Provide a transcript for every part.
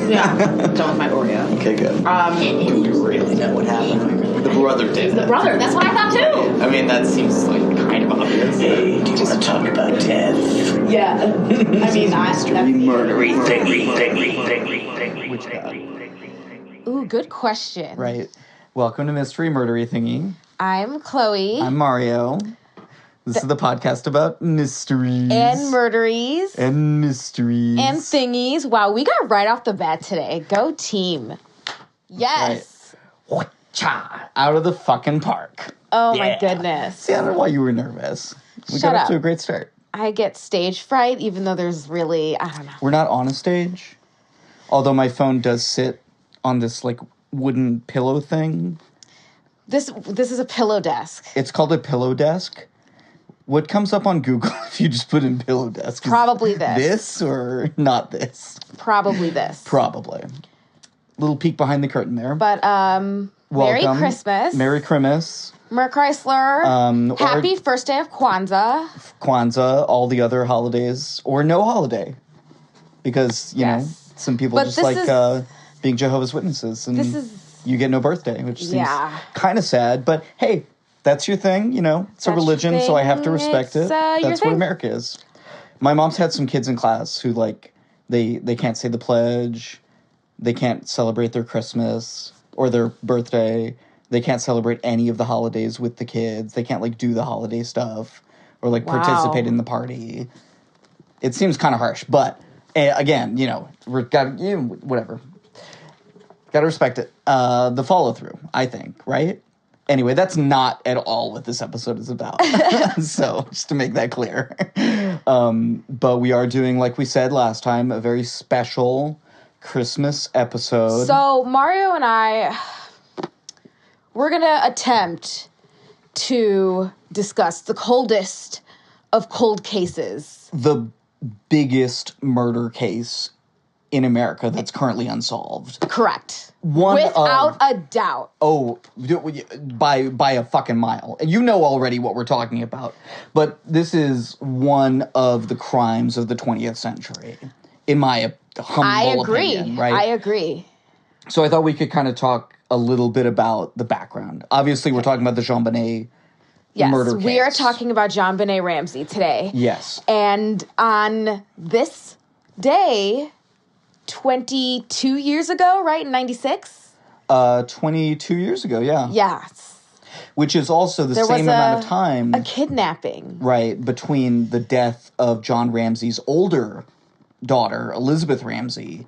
Yeah, done with my Oreo. Okay, good. Do we really know what happened? The brother did. The brother, that's what I thought too. I mean, that seems like kind of obvious. Hey, do you want to talk about death? Yeah. I mean, Murdery thingy. Which guy? Ooh, good question. Right. Welcome to Mystery Murdery Thingy. I'm Chloe. I'm Mario. This is the podcast about mysteries. And murderies. And mysteries. And thingies. Wow, we got right off the bat today. Go team. Yes. Right. Out of the fucking park. Oh my goodness. See, I don't know why you were nervous. We Shut got off up. to a great start. I get stage fright even though there's really, I don't know. We're not on a stage. Although my phone does sit on this like wooden pillow thing. This is a pillow desk. It's called a pillow desk. What comes up on Google if you just put in pillow desk? Probably this. This or not this? Probably this. Probably. Little peek behind the curtain there. But Merry Welcome. Christmas. Merry Christmas. Mer Chrysler. Happy first day of Kwanzaa. Kwanzaa, all the other holidays, or no holiday. Because, you know, some people But just this like is- being Jehovah's Witnesses. And This is- you get no birthday, which seems Yeah. kind of sad. But hey, that's your thing, you know. It's a That's your religion, so I have to thing. respect It's, it. your That's what thing. America is. My mom's had some kids in class who, like, they can't say the pledge. They can't celebrate their Christmas or their birthday. They can't celebrate any of the holidays with the kids. They can't, like, do the holiday stuff or, like, participate in the party. It seems kind of harsh, but, again, you know, whatever. Got to respect it. The follow-through, I think, right? Anyway, that's not at all what this episode is about. So, just to make that clear. But we are doing, like we said last time, a very special Christmas episode. So Mario and I, we're going to attempt to discuss the coldest of cold cases. The biggest murder case in America that's currently unsolved. Correct. Without a doubt. Oh, by a fucking mile. And you know already what we're talking about. But this is one of the crimes of the 20th century, in my humble opinion, right? I agree. So I thought we could kind of talk a little bit about the background. Obviously, we're talking about the JonBenét murder case. We are talking about JonBenét Ramsey today. Yes. And on this day, 22 years ago, right, in 96? 22 years ago, yeah. Yes. Which is also the There same was amount of time. A kidnapping. Right, between the death of John Ramsey's older daughter, Elizabeth Ramsey,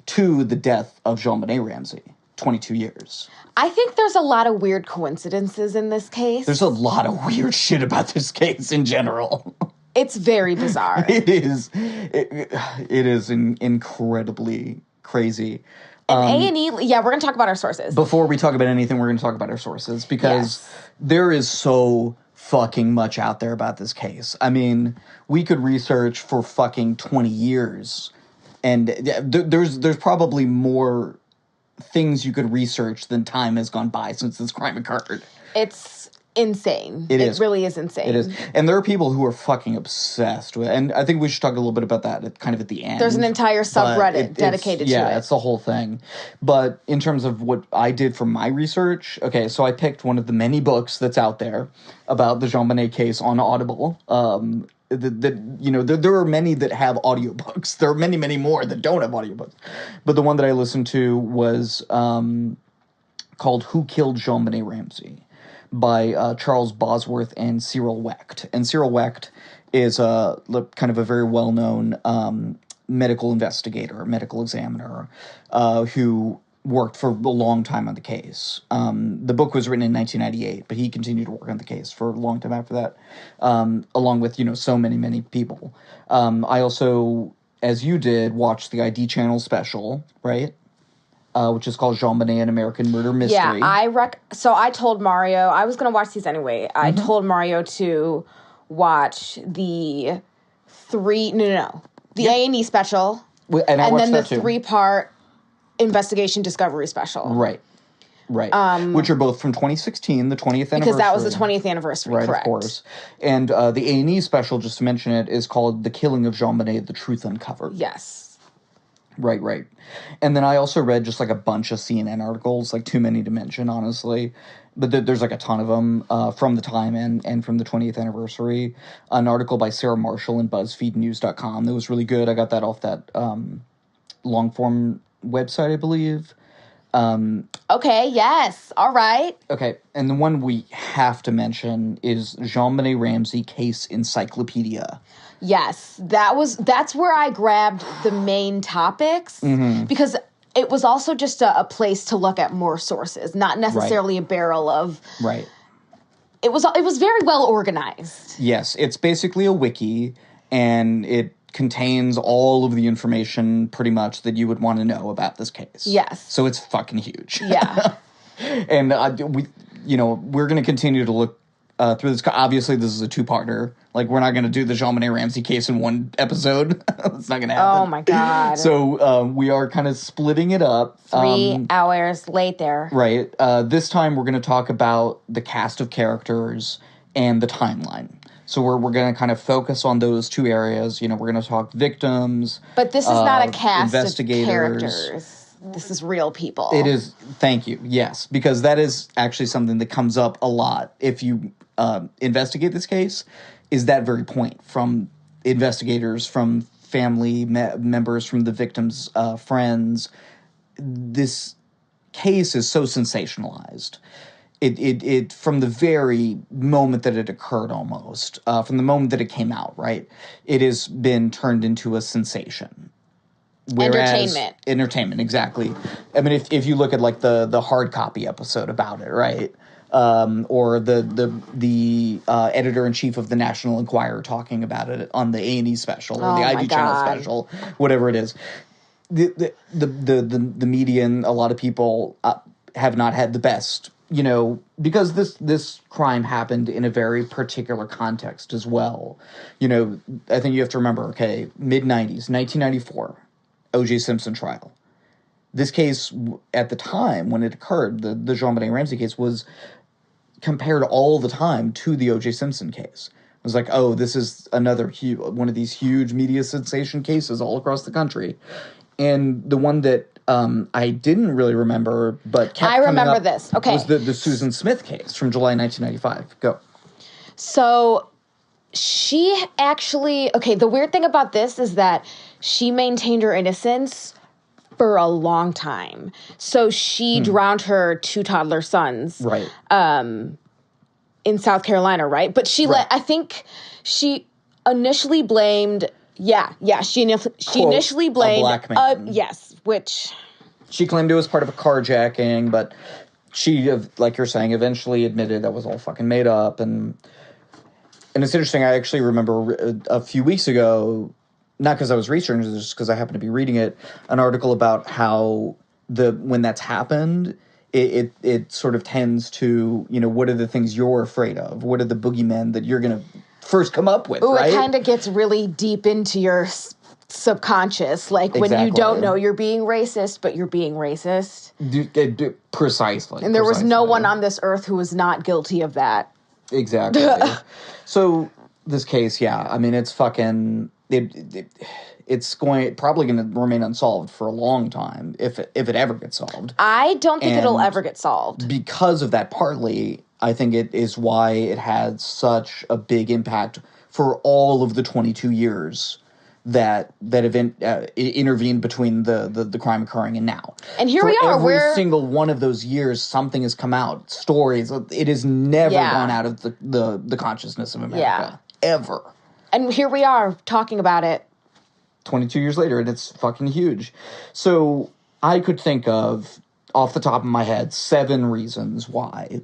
to the death of JonBenét Ramsey. 22 years. I think there's a lot of weird coincidences in this case. There's a lot of weird shit about this case in general. It's very bizarre. It is. It is incredibly crazy. And A&E, yeah, we're going to talk about our sources. Before we talk about anything, we're going to talk about our sources because there is so fucking much out there about this case. I mean, we could research for fucking 20 years, and there's probably more things you could research than time has gone by since this crime occurred. It's insane. It is. It really is insane. It is. And there are people who are fucking obsessed with it. And I think we should talk a little bit about that kind of at the end. There's an entire subreddit dedicated to it. Yeah, it's the whole thing. But in terms of what I did for my research, okay, so I picked one of the many books that's out there about the JonBenét case on Audible. You know, there are many that have audiobooks. There are many, many more that don't have audiobooks. But the one that I listened to was called Who Killed JonBenét Ramsey? By Charles Bosworth and Cyril Wecht. And Cyril Wecht is kind of a very well-known medical investigator, medical examiner, who worked for a long time on the case. The book was written in 1998, but he continued to work on the case for a long time after that, along with, you know, so many, many people. I also, as you did, watched the ID Channel special, right? Which is called JonBenét, an American Murder Mystery. Yeah, so I told Mario, I was going to watch these anyway. I told Mario to watch the A&E special, And then the too. 3-part investigation discovery special. Right. Which are both from 2016, the 20th anniversary. Because that was the 20th anniversary, right, correct. Of course. And the A&E special, just to mention it, is called The Killing of JonBenét, The Truth Uncovered. Yes. Right. And then I also read just like a bunch of CNN articles, like too many to mention, honestly. But there's like a ton of them from the time and from the 20th anniversary. An article by Sarah Marshall in BuzzFeedNews.com that was really good. I got that off that long form website, I believe. Okay, yes. All right. Okay, and the one we have to mention is JonBenét Ramsey Case Encyclopedia. Yes, that's where I grabbed the main topics because it was also just a place to look at more sources, not necessarily a barrel of. Right. It was very well organized. Yes, it's basically a wiki, and it contains all of the information pretty much that you would want to know about this case. Yes. So it's fucking huge. Yeah. And we're going to continue to look through this. Obviously, this is a two-parter. Like, we're not going to do the JonBenét Ramsey case in one episode. It's not going to happen. Oh, my God. So we are kind of splitting it up. 3 hours later. Right. This time, we're going to talk about the cast of characters and the timeline. So we're going to kind of focus on those two areas. We're going to talk victims. But this is not a cast of investigators. characters. This is real people. It is. Thank you. Yes, because that is actually something that comes up a lot if you investigate this case. Is that very point from investigators, from family members, from the victims' friends? This case is so sensationalized. It from the very moment that it occurred, almost from the moment that it came out, right? It has been turned into a sensation. Whereas, entertainment, exactly. I mean, if you look at like the hard copy episode about it, right? Or the editor in chief of the National Enquirer talking about it on the A&E special or the ID Channel special, whatever it is. The media and a lot of people have not had the best. Because this crime happened in a very particular context as well. I think you have to remember, okay, mid-90s, 1994, O.J. Simpson trial. This case, at the time when it occurred, the JonBenét Ramsey case was compared all the time to the O.J. Simpson case. It was like, oh, this is another one of these huge media sensation cases all across the country. And the one that I didn't really remember, but kept coming up this. Okay. Was the Susan Smith case from July 1995. Go. So she actually, the weird thing about this is that she maintained her innocence for a long time. So she drowned her 2 toddler sons. Right. In South Carolina, right? But I think she initially blamed, she initially blamed, a black man. yes, which... She claimed it was part of a carjacking, but she, like you're saying, eventually admitted that was all fucking made up. And it's interesting, I actually remember a few weeks ago, not because I was researching, just because I happened to be reading it, an article about how when that's happened, it sort of tends to, what are the things you're afraid of? What are the boogeymen that you're going to first come up with, right? It kind of gets really deep into your subconscious, like when you don't know you're being racist, but you're being racist. Precisely. And there was no one on this earth who was not guilty of that. Exactly. So this case, I mean, it's fucking... It's probably going to remain unsolved for a long time, if it ever gets solved. I don't think it'll ever get solved. Because of that, partly, I think it is why it had such a big impact for all of the 22 years that event intervened between the crime occurring and now. And here we are. Every single one of those years, something has come out. Stories. It has never gone out of the consciousness of America. Ever. And here we are talking about it 22 years later, and it's fucking huge. So I could think of, off the top of my head, 7 reasons why,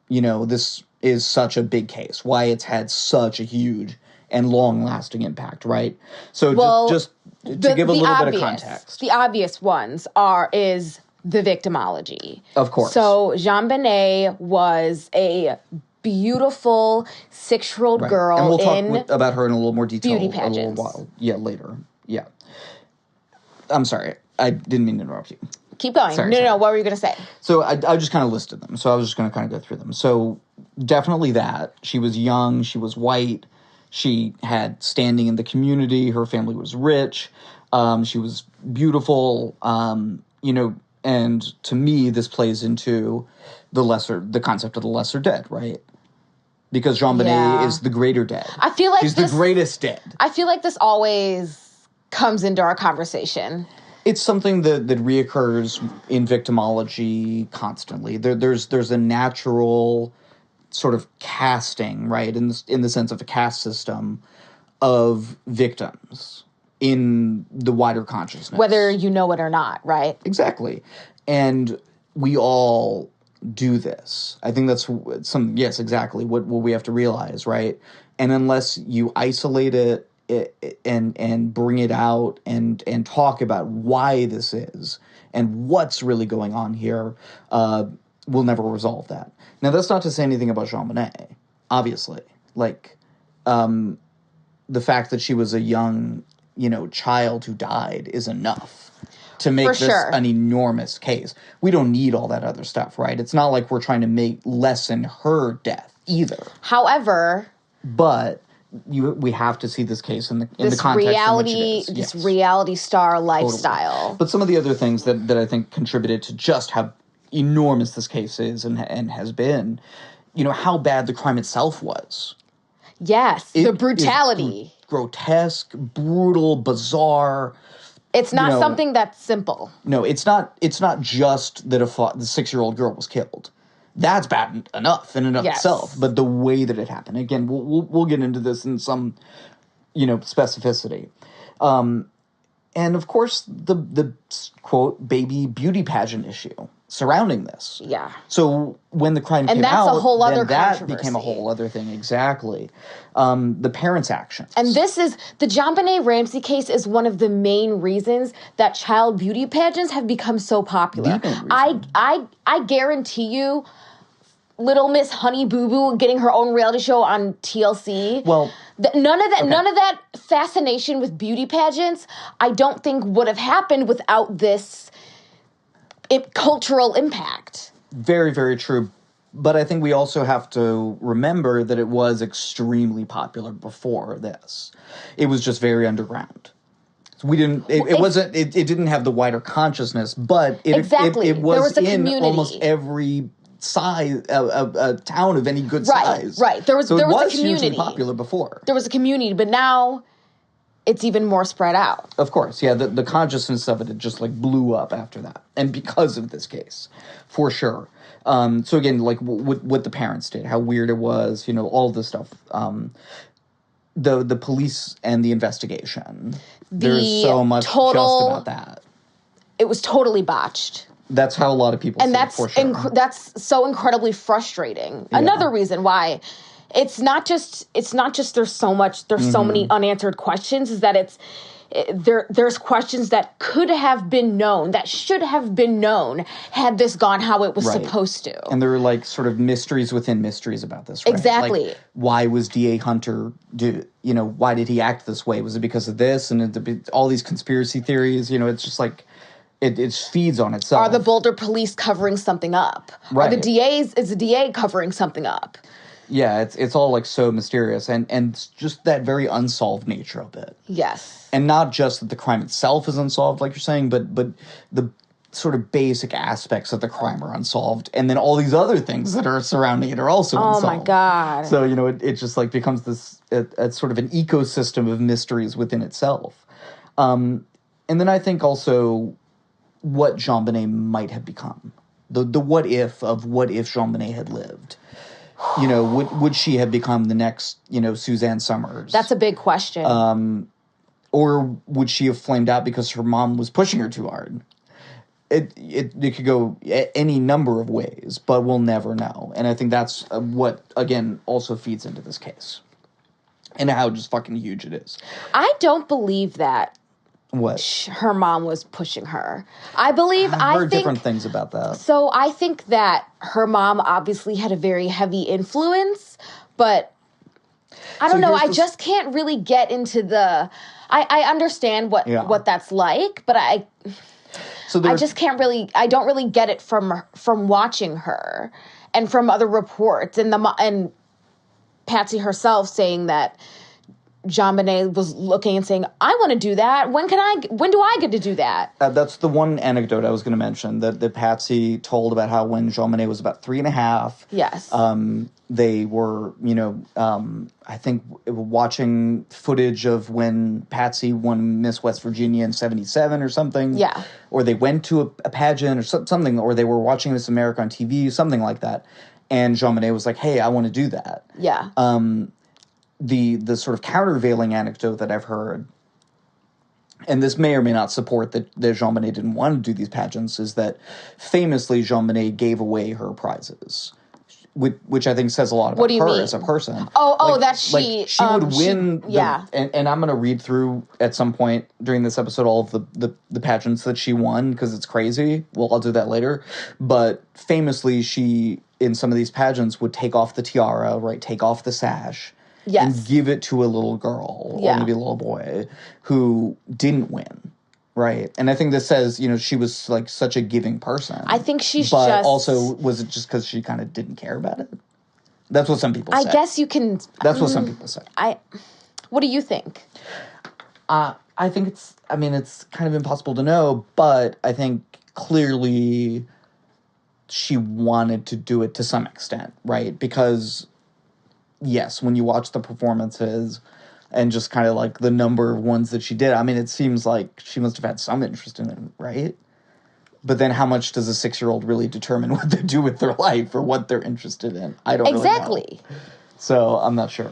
this is such a big case, why it's had such a huge and long-lasting impact, right? So just to give a little bit of context. The obvious ones is the victimology. Of course. So JonBenét was a beautiful 6-year-old girl. And we'll talk about her in a little more detail beauty pageants. A little while. Yeah, later. Yeah. I'm sorry. I didn't mean to interrupt you. Keep going. Sorry. No. What were you going to say? So I just kind of listed them. So I was just going to kind of go through them. So definitely that. She was young. She was white. She had standing in the community. Her family was rich. She was beautiful, and to me, this plays into the concept of the lesser dead, right? Because JonBenét is the greater dead. I feel like she's the greatest dead. I feel like this always comes into our conversation. It's something that reoccurs in victimology constantly. There's a natural sort of casting, right, in the sense of a caste system of victims in the wider consciousness. Whether you know it or not, right? Exactly. And we all do this. I think that's yes, exactly, what we have to realize, right? And unless you isolate it and bring it out and talk about why this is and what's really going on here, we'll never resolve that. Now, that's not to say anything about JonBenét, obviously. Like, the fact that she was a young, child who died is enough to make this an enormous case. We don't need all that other stuff, right? It's not like we're trying to lessen her death either. However, but we have to see this case in the context in which it is. This reality star lifestyle. Totally. But some of the other things that I think contributed to just how enormous this case is and has been, how bad the crime itself was. Yes, the brutality. Grotesque, brutal, bizarre. It's not something that's simple. No, it's not just that the 6-year-old girl was killed. That's bad enough in and of itself. But the way that it happened, again, we'll get into this in some, specificity. And of course, the quote baby beauty pageant issue surrounding this. Yeah. So when the crime came out, that's a whole other that controversy. became a whole other thing. Exactly. The parents' actions. And this is the JonBenét Ramsey case is one of the main reasons that child beauty pageants have become so popular. I guarantee you, Little Miss Honey Boo Boo getting her own reality show on TLC. Well, none of that fascination with beauty pageants, I don't think would have happened without this cultural impact. Very, very true. But I think we also have to remember that it was extremely popular before this. It was just very underground. We didn't. It wasn't. It didn't have the wider consciousness, but it was there was a in community. Almost every size, a town of any good size. Right. There was a community. Hugely popular before. There was a community, but now it's even more spread out. Of course, yeah. The consciousness of it just blew up after that, and because of this case, for sure. So again, what the parents did, how weird it was, all of this stuff. The police and the investigation. There's so much just about that. It was totally botched. That's how a lot of people see it, for sure. That's so incredibly frustrating. Yeah. Another reason why it's not just there's so many unanswered questions, is that there's questions that could have been known, that should have been known had this gone how it was supposed to. And there are sort of mysteries within mysteries about this, right? Exactly. Why was D.A. Hunter why did he act this way? Was it because of this? And all these conspiracy theories, it's just it feeds on itself. Are the Boulder police covering something up? Right. Is the DA covering something up? Yeah, it's all so mysterious and just that very unsolved nature of it. Yes. And not just that the crime itself is unsolved, like you're saying, but the sort of basic aspects of the crime are unsolved, and then all these other things that are surrounding it are also unsolved. Oh my God. So, it just becomes this sort of an ecosystem of mysteries within itself. And then I think also what JonBenét might have become. The what if JonBenét had lived. Would she have become the next, Suzanne Summers? That's a big question. Or would she have flamed out because her mom was pushing her too hard? It could go any number of ways, but we'll never know. And I think that's what, again, also feeds into this case. And how just fucking huge it is. I don't believe that. What? Her mom was pushing her. I've heard different things about that. So I think that her mom obviously had a very heavy influence, but I don't know. I just can't really get into the... I understand what that's like, but I just can't really... I don't really get it from watching her and from other reports and Patsy herself saying that JonBenét was looking and saying, I want to do that. When do I get to do that? That's the one anecdote I was going to mention that Patsy told about how when JonBenét was about 3.5. Yes. They were, I think watching footage of when Patsy won Miss West Virginia in 1977 or something. Yeah. Or they went to a pageant or something, or they were watching Miss America on TV, something like that. And JonBenét was like, hey, I want to do that. Yeah. The sort of countervailing anecdote that I've heard, and this may or may not support that JonBenét didn't want to do these pageants, is that famously JonBenét gave away her prizes. Which I think says a lot about her as a person. She would win. Yeah. And I'm going to read through at some point during this episode all of the pageants that she won because it's crazy. Well, I'll do that later. But famously, she, in some of these pageants, would take off the tiara, right? Take off the sash. Yes. And give it to a little girl or maybe a little boy who didn't win. Right. And I think this says, she was like such a giving person. I think she's but just... also, was it just because she kind of didn't care about it? That's what some people say. I guess you can... That's what some people say. What do you think? I think it's kind of impossible to know, but I think clearly she wanted to do it to some extent, right? Because, yes, when you watch the performances... and just kind of like the number of ones that she did. I mean, it seems like she must have had some interest in it, right? But then how much does a 6-year-old really determine what they do with their life or what they're interested in? I don't really know. So I'm not sure.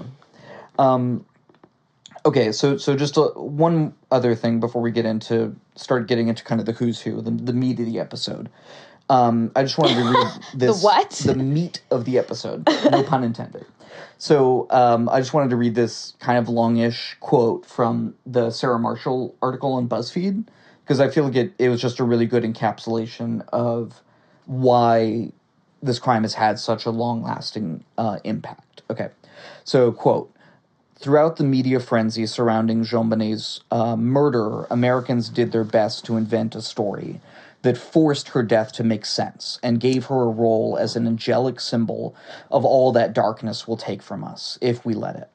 Okay, so just one other thing before we start getting into kind of the who's who, the meat of the episode. I just wanted to read this. The what? The meat of the episode. No pun intended. So I just wanted to read this kind of longish quote from the Sarah Marshall article on BuzzFeed, because I feel like it was just a really good encapsulation of why this crime has had such a long-lasting impact. Okay, so quote, throughout the media frenzy surrounding JonBenét's murder, Americans did their best to invent a story that forced her death to make sense and gave her a role as an angelic symbol of all that darkness will take from us, if we let it.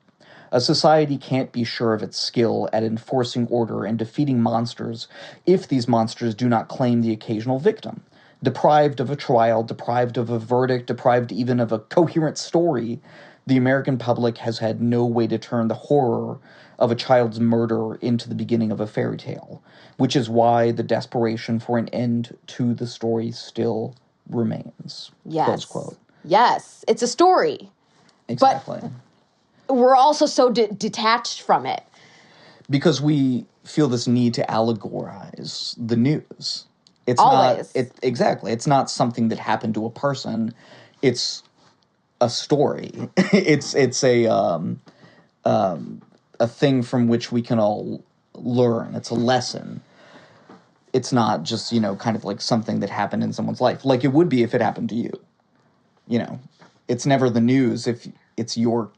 A society can't be sure of its skill at enforcing order and defeating monsters if these monsters do not claim the occasional victim. Deprived of a trial, deprived of a verdict, deprived even of a coherent story, the American public has had no way to turn the horror of a child's murder into the beginning of a fairy tale, which is why the desperation for an end to the story still remains. Yes. Close quote. Yes, it's a story. Exactly. But we're also so detached from it. Because we feel this need to allegorize the news. It's always. Exactly. It's not something that happened to a person. It's a story. It's a thing from which we can all learn. It's a lesson. It's not just, kind of like something that happened in someone's life. Like it would be if it happened to you. It's never the news if it's your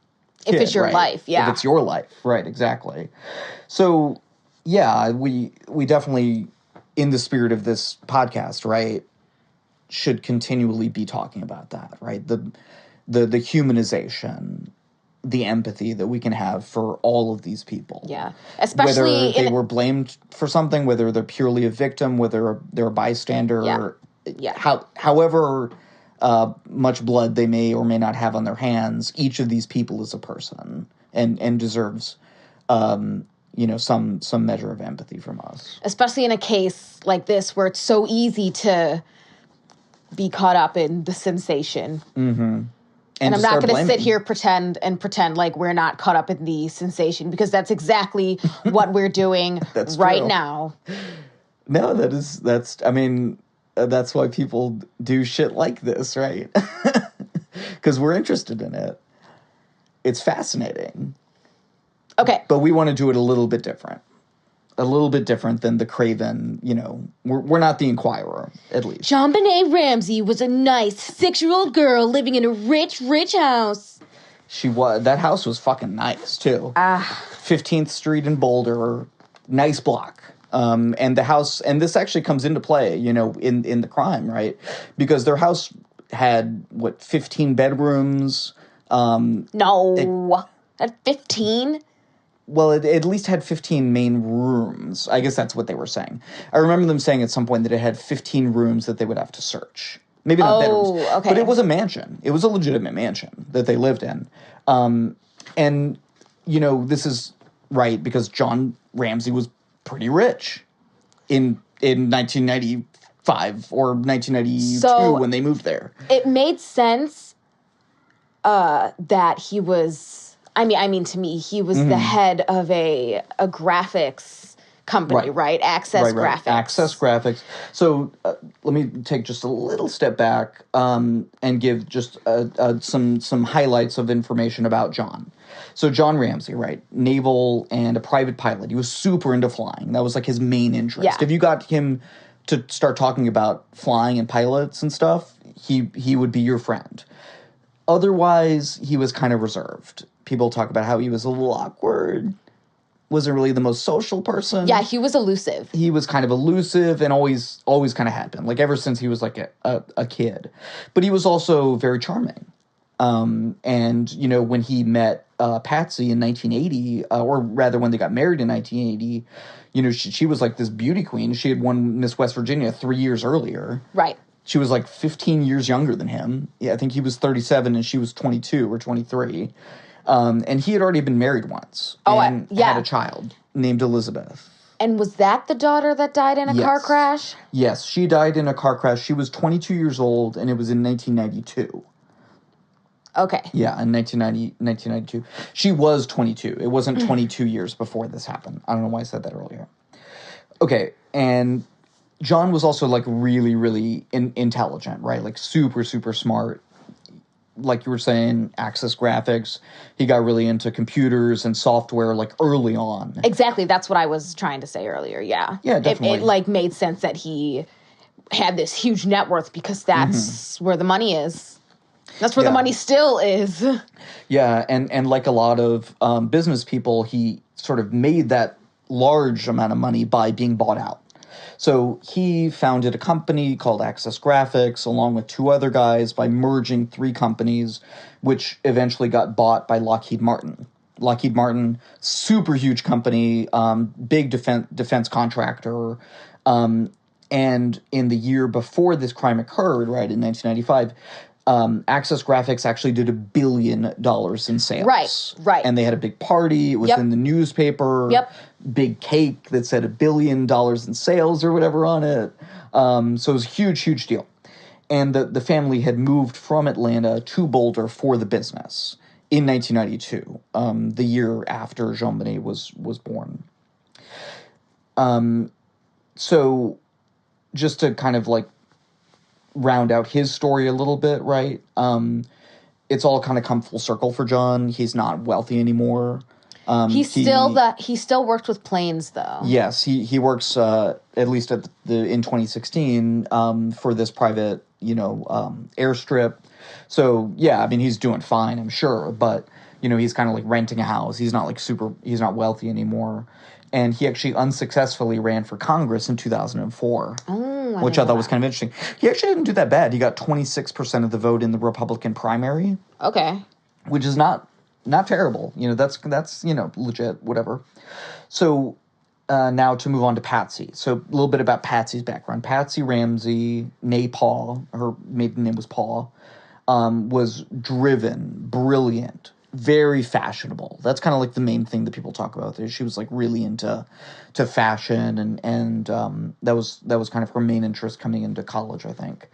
kid, if it's your right? life, yeah. If it's your life, right, exactly. So, yeah, we definitely, in the spirit of this podcast, right, should continually be talking about that, right? The humanization, the empathy that we can have for all of these people. Yeah. Especially whether they were blamed for something, whether they're purely a victim, whether they're a bystander, or however much blood they may or may not have on their hands, each of these people is a person and deserves some measure of empathy from us. Especially in a case like this where it's so easy to be caught up in the sensation. Mm-hmm. And I'm not going to sit here pretend like we're not caught up in the sensation, because that's exactly what we're doing right now. No, that's why people do shit like this, right? Because we're interested in it. It's fascinating. Okay. But we want to do it a little bit different. A little bit different than the Craven, we're not the Inquirer, at least. JonBenét Ramsey was a nice 6-year-old girl living in a rich, rich house. She was. That house was fucking nice, too. 15th Street in Boulder, nice block. And the house, and this actually comes into play, in the crime, right? Because their house had, 15 bedrooms? No. At 15? well, it at least had 15 main rooms. I guess that's what they were saying. I remember them saying at some point that it had 15 rooms that they would have to search. Maybe not bedrooms, okay. but it was a mansion. It was a legitimate mansion that they lived in. And, you know, this is right because John Ramsey was pretty rich in 1995 or 1992 when they moved there. It made sense that he was... I mean, to me, he was the head of a graphics company, right? Access Graphics. Access Graphics. So let me take just a little step back and give just some highlights of information about John. So John Ramsey, right? Naval and a private pilot. He was super into flying. That was like his main interest. Yeah. If you got him to start talking about flying and pilots and stuff, he would be your friend. Otherwise, he was kind of reserved. People talk about how he was a little awkward, wasn't really the most social person. Yeah, he was elusive. He was kind of elusive and always kind of had been, like ever since he was like a kid. But he was also very charming. And, you know, when he met Patsy in 1980, or rather when they got married in 1980, you know, she was like this beauty queen. She had won Miss West Virginia 3 years earlier. Right. She was like 15 years younger than him. Yeah, I think he was 37 and she was 22 or 23. And he had already been married once and had a child named Elizabeth. And was that the daughter that died in a car crash? Yes, she died in a car crash. She was 22 years old, and it was in 1992. Okay. Yeah, in 1992. She was 22. It wasn't 22 years before this happened. I don't know why I said that earlier. Okay, and John was also, like, really, really intelligent, right? Like, super, super smart. Like you were saying, Access Graphics. He got really into computers and software, like, early on. Exactly. That's what I was trying to say earlier, yeah. Yeah, definitely. It like, made sense that he had this huge net worth because that's where the money is. That's where the money still is. Yeah, and like a lot of business people, he sort of made that large amount of money by being bought out. So he founded a company called Access Graphics along with two other guys by merging three companies, which eventually got bought by Lockheed Martin. Lockheed Martin, super huge company, big defense contractor. And in the year before this crime occurred, right, in 1995, Access Graphics actually did $1 billion in sales. Right. And they had a big party. It was in the newspaper. Yep. Big cake that said $1 billion in sales or whatever on it. So it was a huge, huge deal. And the family had moved from Atlanta to Boulder for the business in 1992, the year after JonBenét was born. So just to kind of like round out his story a little bit, right? It's all kind of come full circle for John. He's not wealthy anymore. He still worked with planes, though. Yes, he works at least in 2016 for this private, airstrip. So yeah, I mean he's doing fine, I'm sure, but he's kind of like renting a house. He's not wealthy anymore. And he actually unsuccessfully ran for Congress in 2004, which I thought was kind of interesting. He actually didn't do that bad. He got 26% of the vote in the Republican primary. Okay. Which is not terrible. That's legit, whatever. So now to move on to Patsy. So a little bit about Patsy's background. Patsy Ramsey, née Paul, her maiden name was Paul, was driven, brilliant, very fashionable. That's kind of like the main thing that people talk about. She was like really into fashion, and that was kind of her main interest coming into college, I think.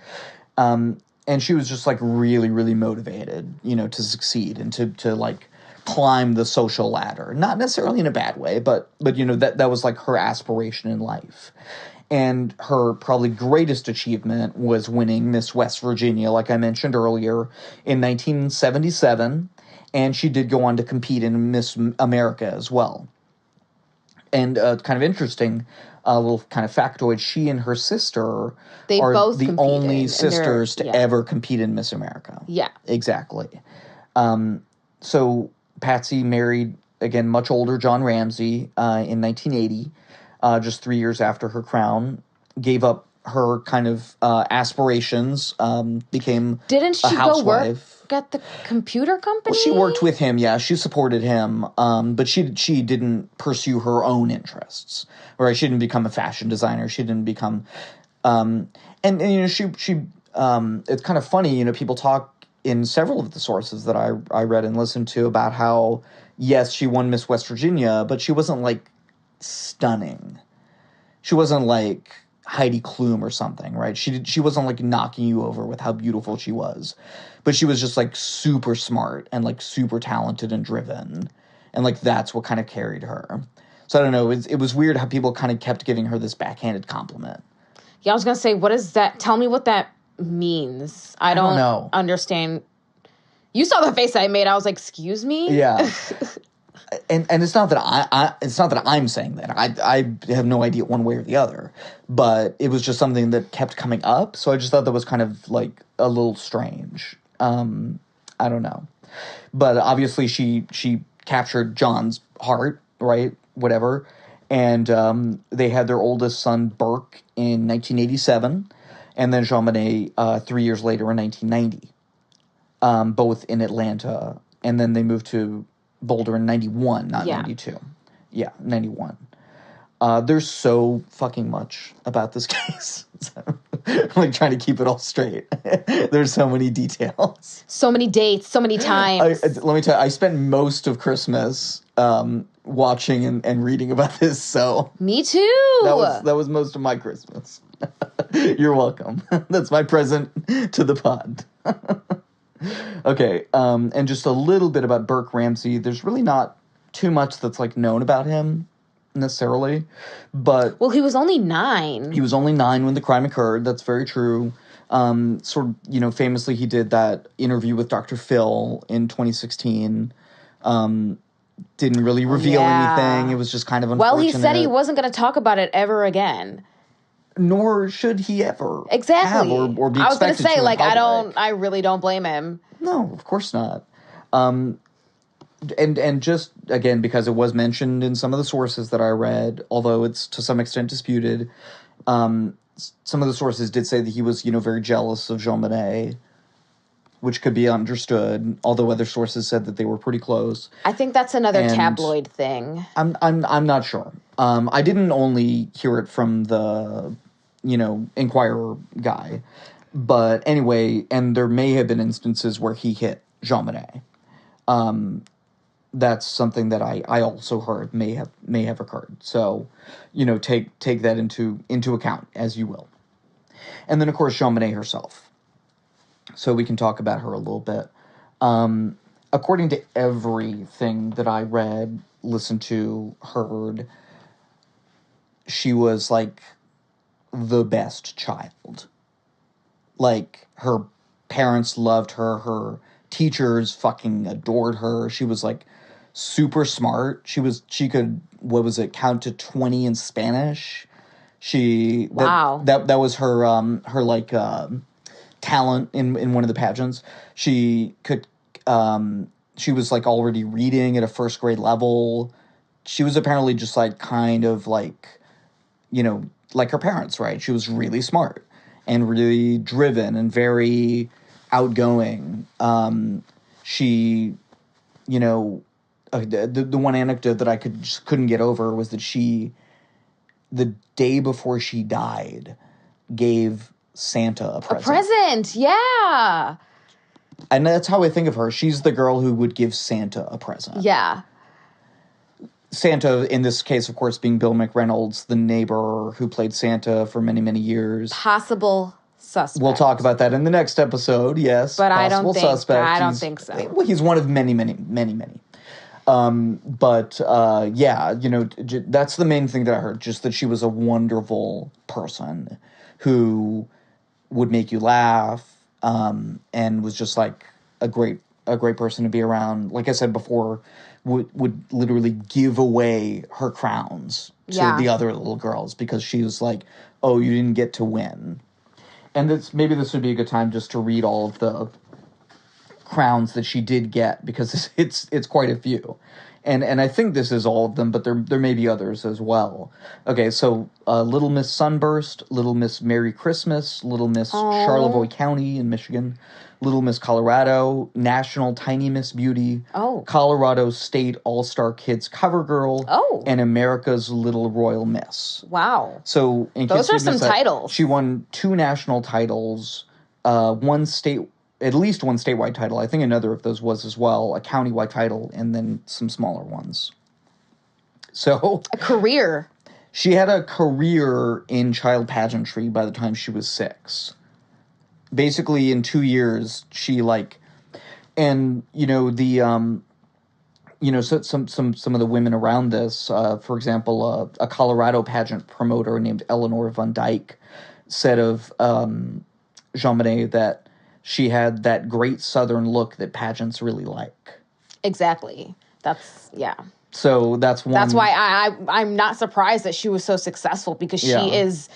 And she was just like really, really motivated, to succeed and to like climb the social ladder. Not necessarily in a bad way, but that was like her aspiration in life. And her probably greatest achievement was winning Miss West Virginia, like I mentioned earlier, in 1977. And she did go on to compete in Miss America as well. And kind of interesting, a little kind of factoid, she and her sister are the only sisters to ever compete in Miss America. Yeah. Exactly. So Patsy married, again, much older John Ramsey in 1980, just 3 years after her crown, gave up her kind of aspirations, became Didn't she a housewife. go work at the computer company? Well, she worked with him, yeah. She supported him, but she didn't pursue her own interests. Right? She didn't become a fashion designer. She didn't become, and you know, she it's kind of funny. You know, people talk in several of the sources that I read and listened to about how yes, she won Miss West Virginia, but she wasn't like stunning. She wasn't like Heidi Klum or something, right? She wasn't like knocking you over with how beautiful she was, but she was just like super smart and like super talented and driven, and like that's what kind of carried her. So I don't know. It was weird how people kind of kept giving her this backhanded compliment. Yeah, I was gonna say, what is that? Tell me what that means. I don't know. Understand. You saw the face I made. I was like, "Excuse me." Yeah. And it's not that it's not that I'm saying that. I have no idea one way or the other, but it was just something that kept coming up. So I just thought that was kind of like a little strange. I don't know, but obviously she captured John's heart, right? Whatever, and they had their oldest son Burke in 1987, and then JonBenét 3 years later in 1990, both in Atlanta, and then they moved to Boulder in 91, not 92. Yeah, 91. There's so fucking much about this case. I'm like trying to keep it all straight. There's so many details. So many dates, so many times. Let me tell you, I spent most of Christmas watching and reading about this, so... Me too! That was most of my Christmas. You're welcome. That's my present to the pod. Okay, and just a little bit about Burke Ramsey. There's really not too much that's, like, known about him, necessarily, but... Well, he was only 9. He was only 9 when the crime occurred. That's very true. Sort of, you know, famously he did that interview with Dr. Phil in 2016. Didn't really reveal anything. It was just kind of unfortunate. Well, he said he wasn't going to talk about it ever again. Nor should he ever exactly have or be expected to. I was going to say, like, public. I really don't blame him. No, of course not. And just, again, because it was mentioned in some of the sources that I read, although it's to some extent disputed, some of the sources did say that he was, you know, very jealous of JonBenét, which could be understood, although other sources said that they were pretty close. I think that's another tabloid thing. I'm not sure. I didn't only hear it from the, you know, Inquirer guy. But anyway, and there may have been instances where he hit JonBenét. That's something that I also heard may have occurred. So, you know, take that into account as you will. And then, of course, JonBenét herself. So we can talk about her a little bit. According to everything that I read, listened to, heard, she was, like, the best child. Like, her parents loved her. Her teachers fucking adored her. She was, like, super smart. She could, count to 20 in Spanish. Wow. That was her talent in one of the pageants. She could, she was, like, already reading at a first grade level. She was apparently just, like, kind of, like, you know, like her parents, right? She was really smart and really driven and very outgoing. She, you know, the one anecdote that I couldn't get over was that she, the day before she died, gave Santa a present. A present, yeah. And that's how I think of her. She's the girl who would give Santa a present. Yeah. Santa, in this case, of course, being Bill McReynolds, the neighbor who played Santa for many, many years. Possible suspect. We'll talk about that in the next episode, yes. But I don't suspect. think so. Well, he's one of many, many, many, many. Yeah, you know, that's the main thing that I heard, just that she was a wonderful person who would make you laugh, and was just, like, a great person to be around. Like I said before, would literally give away her crowns to the other little girls because she was like, oh, you didn't get to win. And maybe this would be a good time just to read all of the crowns that she did get, because it's quite a few. And I think this is all of them, but there may be others as well. Okay, so Little Miss Sunburst, Little Miss Merry Christmas, Little Miss Charlevoix County in Michigan, Little Miss Colorado, National Tiny Miss Beauty, Colorado State All-Star Kids Cover Girl, and America's Little Royal Miss. Wow. So those are some titles. She won 2 national titles, at least one statewide title. I think another of those was as well a countywide title, and then some smaller ones. So a career. She had a career in child pageantry by the time she was 6. Basically, in 2 years, she and so some of the women around this, for example, a Colorado pageant promoter named Eleanor Von Dyke said of JonBenét that she had that great Southern look that pageants really like. Exactly. So that's one. That's why I'm not surprised that she was so successful, because she is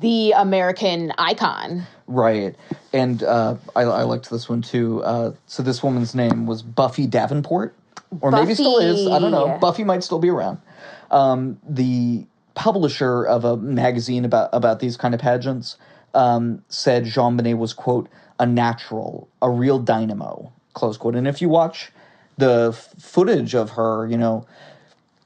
the American icon. Right. And I liked this one too. So this woman's name was Buffy Davenport, or maybe still is. I don't know. Buffy might still be around. The publisher of a magazine about these kind of pageants said JonBenét was, quote, a natural, a real dynamo, close quote. And if you watch the footage of her,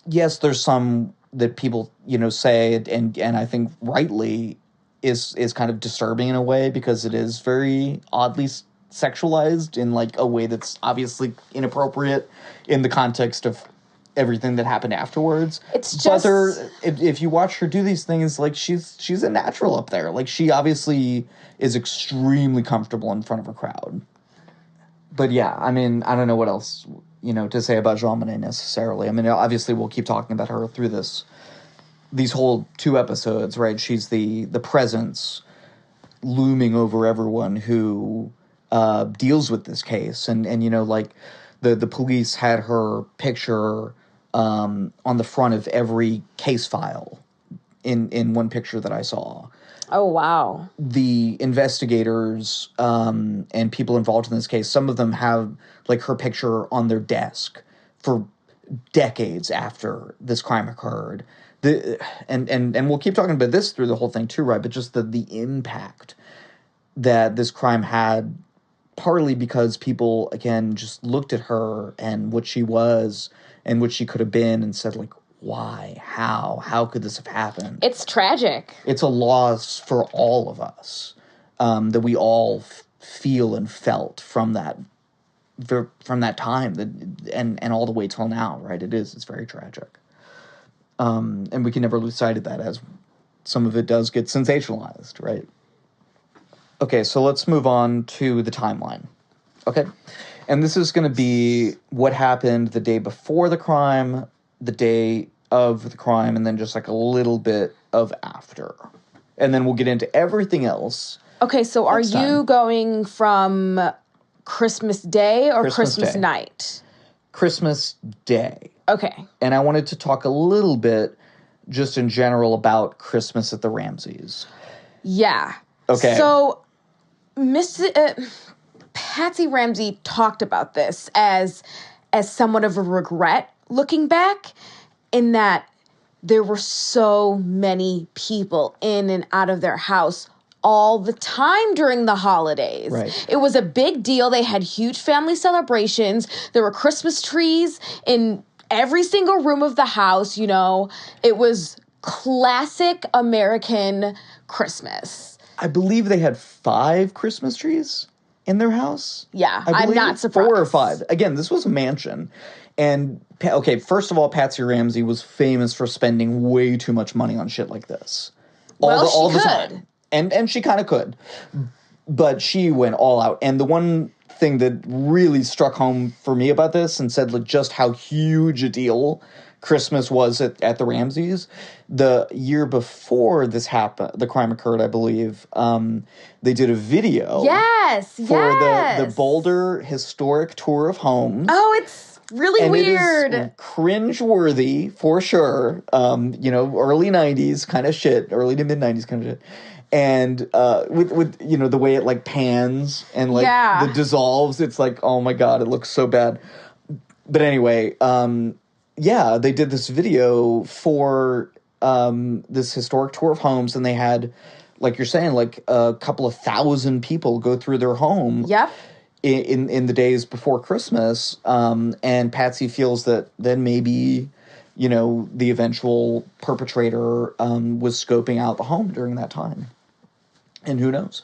yes, there's some that people, say, and I think rightly is kind of disturbing in a way, because it is very oddly sexualized in a way that's obviously inappropriate in the context of everything that happened afterwards. It's just... But if you watch her do these things, she's a natural up there. She obviously is extremely comfortable in front of a crowd. But yeah, I mean, I don't know what else, to say about JonBenét necessarily. I mean, obviously we'll keep talking about her through these whole 2 episodes, right? She's the presence looming over everyone who deals with this case. And the police had her picture on the front of every case file in one picture that I saw. Oh, wow. The investigators and people involved in this case, some of them have her picture on their desk for decades after this crime occurred. And we'll keep talking about this through the whole thing too, right? But just the impact that this crime had, partly because people, again, just looked at her and what she was and what she could have been and said, why? How could this have happened? It's tragic. It's a loss for all of us, that we all feel and felt from that time, and all the way till now, right? It's very tragic. And we can never lose sight of that, as some of it does get sensationalized, right? Okay, so let's move on to the timeline. Okay? And this is going to be what happened the day before the crime, the day of the crime, and then just a little bit of after. And then we'll get into everything else. Okay, so are you going from Christmas Day or Christmas night? Christmas Day. Okay. And I wanted to talk a little bit, just in general, about Christmas at the Ramseys. Yeah. Okay. So, Patsy Ramsey talked about this as somewhat of a regret looking back, in that there were so many people in and out of their house all the time during the holidays. Right. It was a big deal. They had huge family celebrations. There were Christmas trees in every single room of the house. It was classic American Christmas. I believe they had 5 Christmas trees in their house. Yeah, I'm not surprised. 4 or 5. Again, this was a mansion. And, okay, first of all, Patsy Ramsey was famous for spending way too much money on shit like this. All the time. And she kind of could. But she went all out. And the one thing that really struck home for me about this, and said just how huge a deal Christmas was at the Ramseys, the year before this happened, the crime occurred, I believe, they did a video. Yes, for the Boulder Historic Tour of Homes. Oh, it's really and weird. It is cringe-worthy for sure. Early 90s kind of shit, early to mid 90s kind of shit. And with the way it like pans and like the dissolves, it's like, oh my God, it looks so bad. But anyway, they did this video for this historic tour of homes, and they had, like you're saying, like a couple of thousand people go through their home. Yep. In the days before Christmas, and Patsy feels that then maybe, the eventual perpetrator was scoping out the home during that time, and who knows?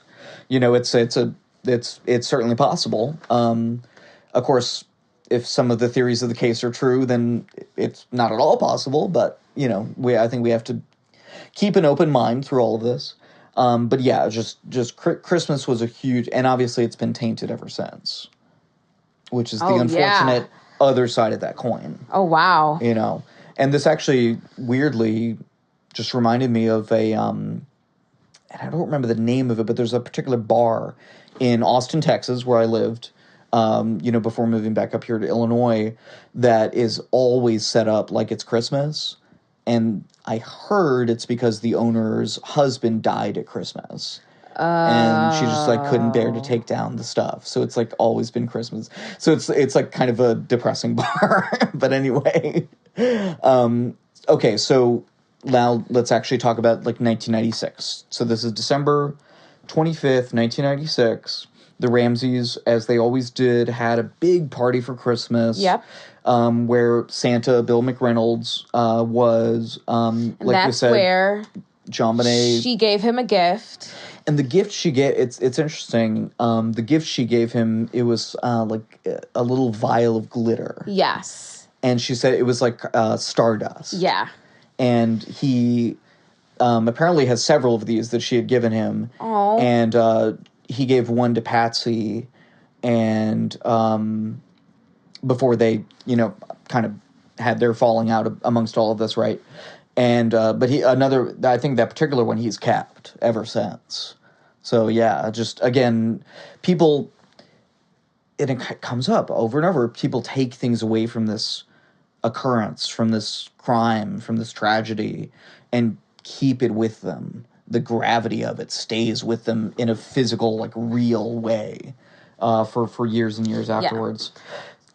It's certainly possible. Of course, if some of the theories of the case are true, then it's not at all possible. But I think we have to keep an open mind through all of this. But yeah, just Christmas was a huge, and obviously it's been tainted ever since, which is the unfortunate other side of that coin. Oh, wow. And this actually weirdly just reminded me of and I don't remember the name of it, but there's a particular bar in Austin, Texas, where I lived, before moving back up here to Illinois, that is always set up like it's Christmas. And I heard it's because the owner's husband died at Christmas. And she just like couldn't bear to take down the stuff. So it's like always been Christmas. So it's like kind of a depressing bar. But anyway. Okay, so now let's actually talk about like 1996. So this is December 25th, 1996. The Ramseys, as they always did, had a big party for Christmas. Yep. Where Santa, Bill McReynolds, was, like that's we said, where JonBenét. she gave him a gift. And the gift she gave, it's interesting. The gift she gave him, it was like a little vial of glitter. Yes. And she said it was like stardust. Yeah. And he apparently has several of these that she had given him. Oh. And he gave one to Patsy, and before they, kind of had their falling out amongst all of this, right? And but I think that particular one he's kept ever since. So yeah, just again, people, and it comes up over and over. People take things away from this occurrence, from this crime, from this tragedy, and keep it with them. The gravity of it stays with them in a physical, like real way, for years and years afterwards.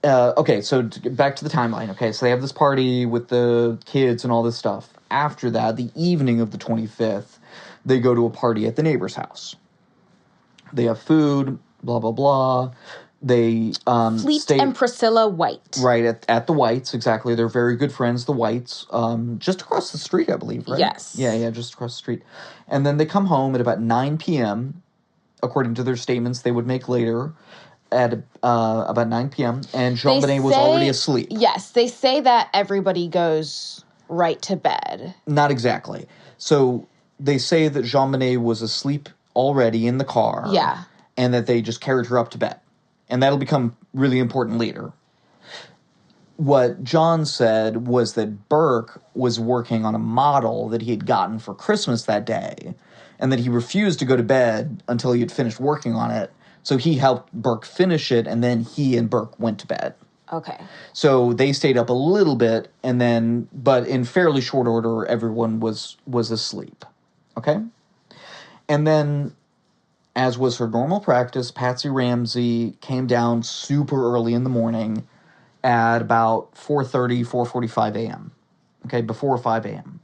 Yeah. Okay, so back to the timeline. Okay, so they have this party with the kids and all this stuff. After that, the evening of the 25th, they go to a party at the neighbor's house. They have food, blah, blah, blah. They Fleet and Priscilla White. Right, at the Whites, exactly. They're very good friends, the Whites. Just across the street, I believe, right? Yes. Yeah, just across the street. And then they come home at about 9 p.m., according to their statements they would make later, at about 9 p.m., and JonBenét was already asleep. Yes, they say that everybody goes right to bed. Not exactly. So they say that JonBenét was asleep already in the car. Yeah. And that they just carried her up to bed. And that'll become really important later. What John said was that Burke was working on a model that he had gotten for Christmas that day, and that he refused to go to bed until he had finished working on it. So he helped Burke finish it, and then he and Burke went to bed. Okay. So they stayed up a little bit, and then, but in fairly short order, everyone was asleep. Okay? And then, as was her normal practice, Patsy Ramsey came down super early in the morning at about 4:30, 4:45 a.m. Okay, before 5 a.m.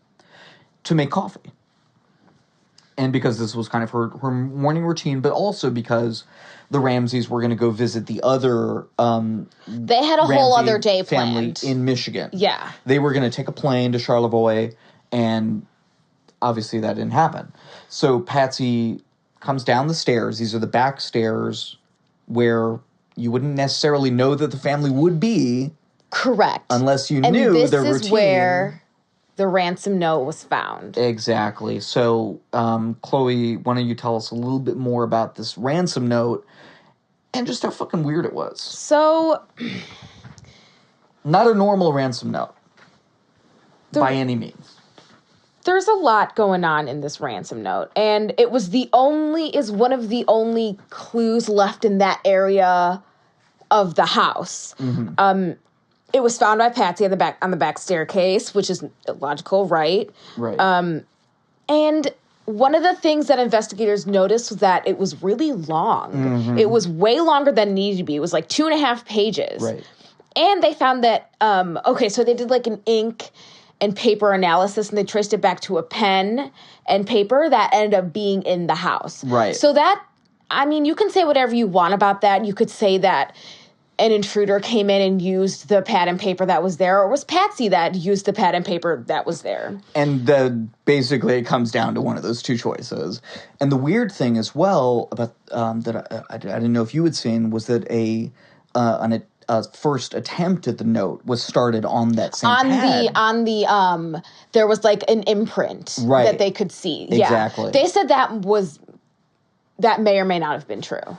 to make coffee. And because this was kind of her morning routine, but also because the Ramseys were going to go visit the other they had a Ramsey whole other day family planned. in Michigan. Yeah. They were going to take a plane to Charlevoix, and obviously that didn't happen. So Patsy comes down the stairs. These are the back stairs where you wouldn't necessarily know that the family would be. Correct. Unless you knew their routine. This is where the ransom note was found. Exactly. So, Chloe, why don't you tell us a little bit more about this ransom note and just how fucking weird it was. So, not a normal ransom note by any means. There's a lot going on in this ransom note, and it was one of the only clues left in that area of the house. Mm-hmm. It was found by Patsy on the back staircase, which is logical, right? Right. And one of the things that investigators noticed was that it was really long. It was way longer than it needed to be. It was like 2.5 pages. Right. And they found that, so they did like an ink and paper analysis, and they traced it back to a pen and paper that ended up being in the house. Right. So that, I mean, you can say whatever you want about that. You could say that an intruder came in and used the pad and paper that was there, or it was Patsy that used the pad and paper that was there. And basically it comes down to one of those two choices. And the weird thing as well about that I didn't know if you had seen was that a first attempt at the note was started on that same pad. There was like an imprint that they could see. Exactly. Yeah. They said that may or may not have been true.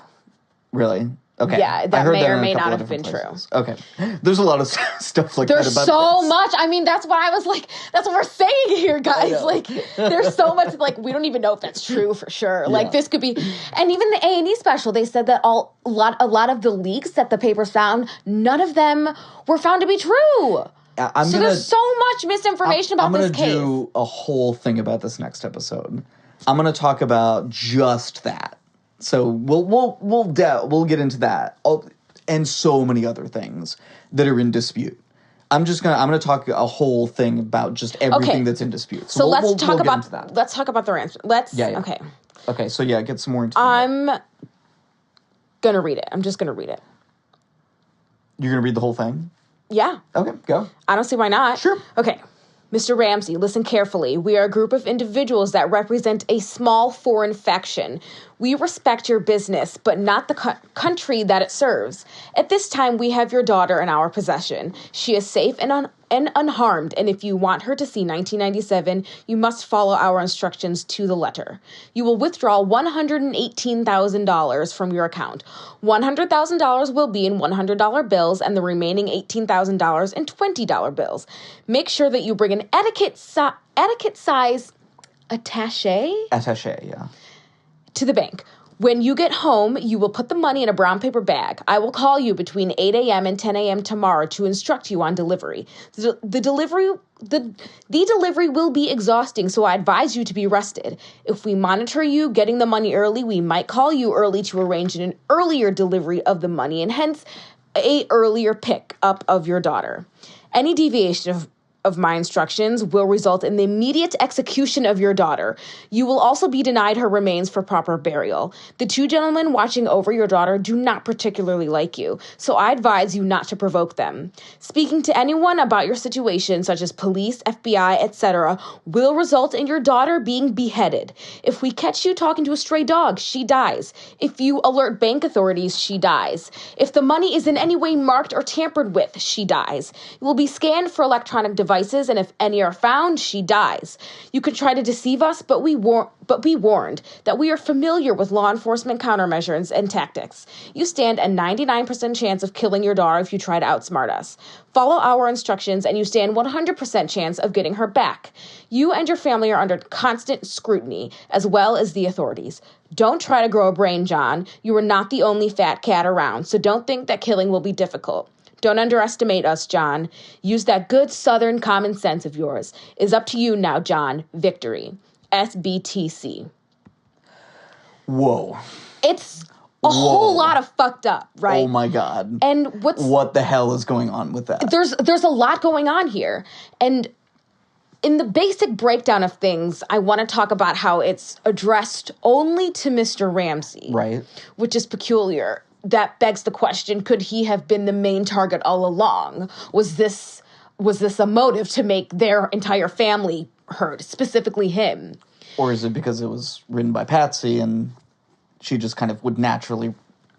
Really? Okay. Yeah, that may or may not have been true. Okay. There's a lot of stuff like there's that about so this. much. I mean, that's why I was like, that's what we're saying here, guys. Like, there's so much, like, we don't even know if that's true for sure. Like, this could be, and even the A&E special, they said that a lot of the leaks that the papers found, none of them were found to be true. There's so much misinformation about this case. I'm going to do a whole thing about this next episode. I'm going to talk about just that. So we'll get into that and so many other things that are in dispute. I'm gonna talk a whole thing about just everything that's in dispute. So let's talk about that. Let's talk about the ransom. Okay. Okay. So get some more into I'm gonna read it. I'm just gonna read it. You're gonna read the whole thing? Yeah. Okay, go. I don't see why not. Sure. Okay. Mr. Ramsey, listen carefully. We are a group of individuals that represent a small foreign faction. We respect your business, but not the country that it serves. At this time, we have your daughter in our possession. She is safe and unharmed, and if you want her to see 1997, you must follow our instructions to the letter. You will withdraw $118,000 from your account. $100,000 will be in $100 bills, and the remaining $18,000 in $20 bills. Make sure that you bring an etiquette size Attaché, yeah. to the bank. When you get home, you will put the money in a brown paper bag. I will call you between 8 a.m. and 10 a.m. tomorrow to instruct you on delivery. The delivery will be exhausting, so I advise you to be rested. If we monitor you getting the money early, we might call you early to arrange an earlier delivery of the money and hence a earlier pick up of your daughter. Any deviation of my instructions will result in the immediate execution of your daughter. You will also be denied her remains for proper burial. The two gentlemen watching over your daughter do not particularly like you, so I advise you not to provoke them. Speaking to anyone about your situation, such as police, FBI, etc., will result in your daughter being beheaded. If we catch you talking to a stray dog, she dies. If you alert bank authorities, she dies. If the money is in any way marked or tampered with, she dies. You will be scanned for electronic devices, and if any are found, she dies. You could try to deceive us, but be warned that we are familiar with law enforcement countermeasures and tactics. You stand a 99% chance of killing your daughter if you try to outsmart us. Follow our instructions, and you stand 100% chance of getting her back. You and your family are under constant scrutiny, as well as the authorities. Don't try to grow a brain, John. You are not the only fat cat around, so don't think that killing will be difficult. Don't underestimate us, John. Use that good Southern common sense of yours. It's up to you now, John. Victory. SBTC. Whoa. It's a whole lot of fucked up, right? Oh my God. And what the hell is going on with that? There's a lot going on here. And in the basic breakdown of things, I want to talk about how it's addressed only to Mr. Ramsey. Right. Which is peculiar. That begs the question, could he have been the main target all along? Was this a motive to make their entire family hurt, specifically him? Or is it because it was written by Patsy and she just kind of would naturally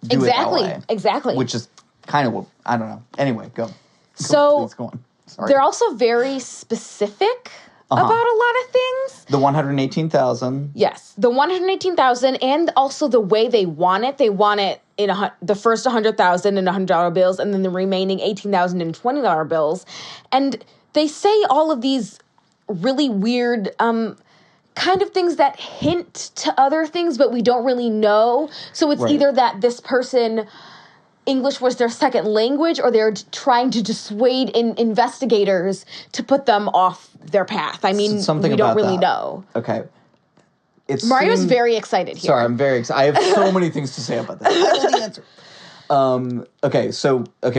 do it that way? Exactly. Which is kind of what, I don't know. Anyway, go. So, go on. Sorry. They're also very specific about a lot of things. The 118,000. Yes, the 118,000, and also the way they want it. They want it in the first 100,000 in $100 bills, and then the remaining 18,000 in $20 bills. And they say all of these really weird kind of things that hint to other things, but we don't really know. So it's either that this person English was their second language, or they're trying to dissuade investigators to put them off their path. I mean, we don't really know. Okay. Mario's very excited here. Sorry, I'm very excited. I have so many things to say about that. I know the answer.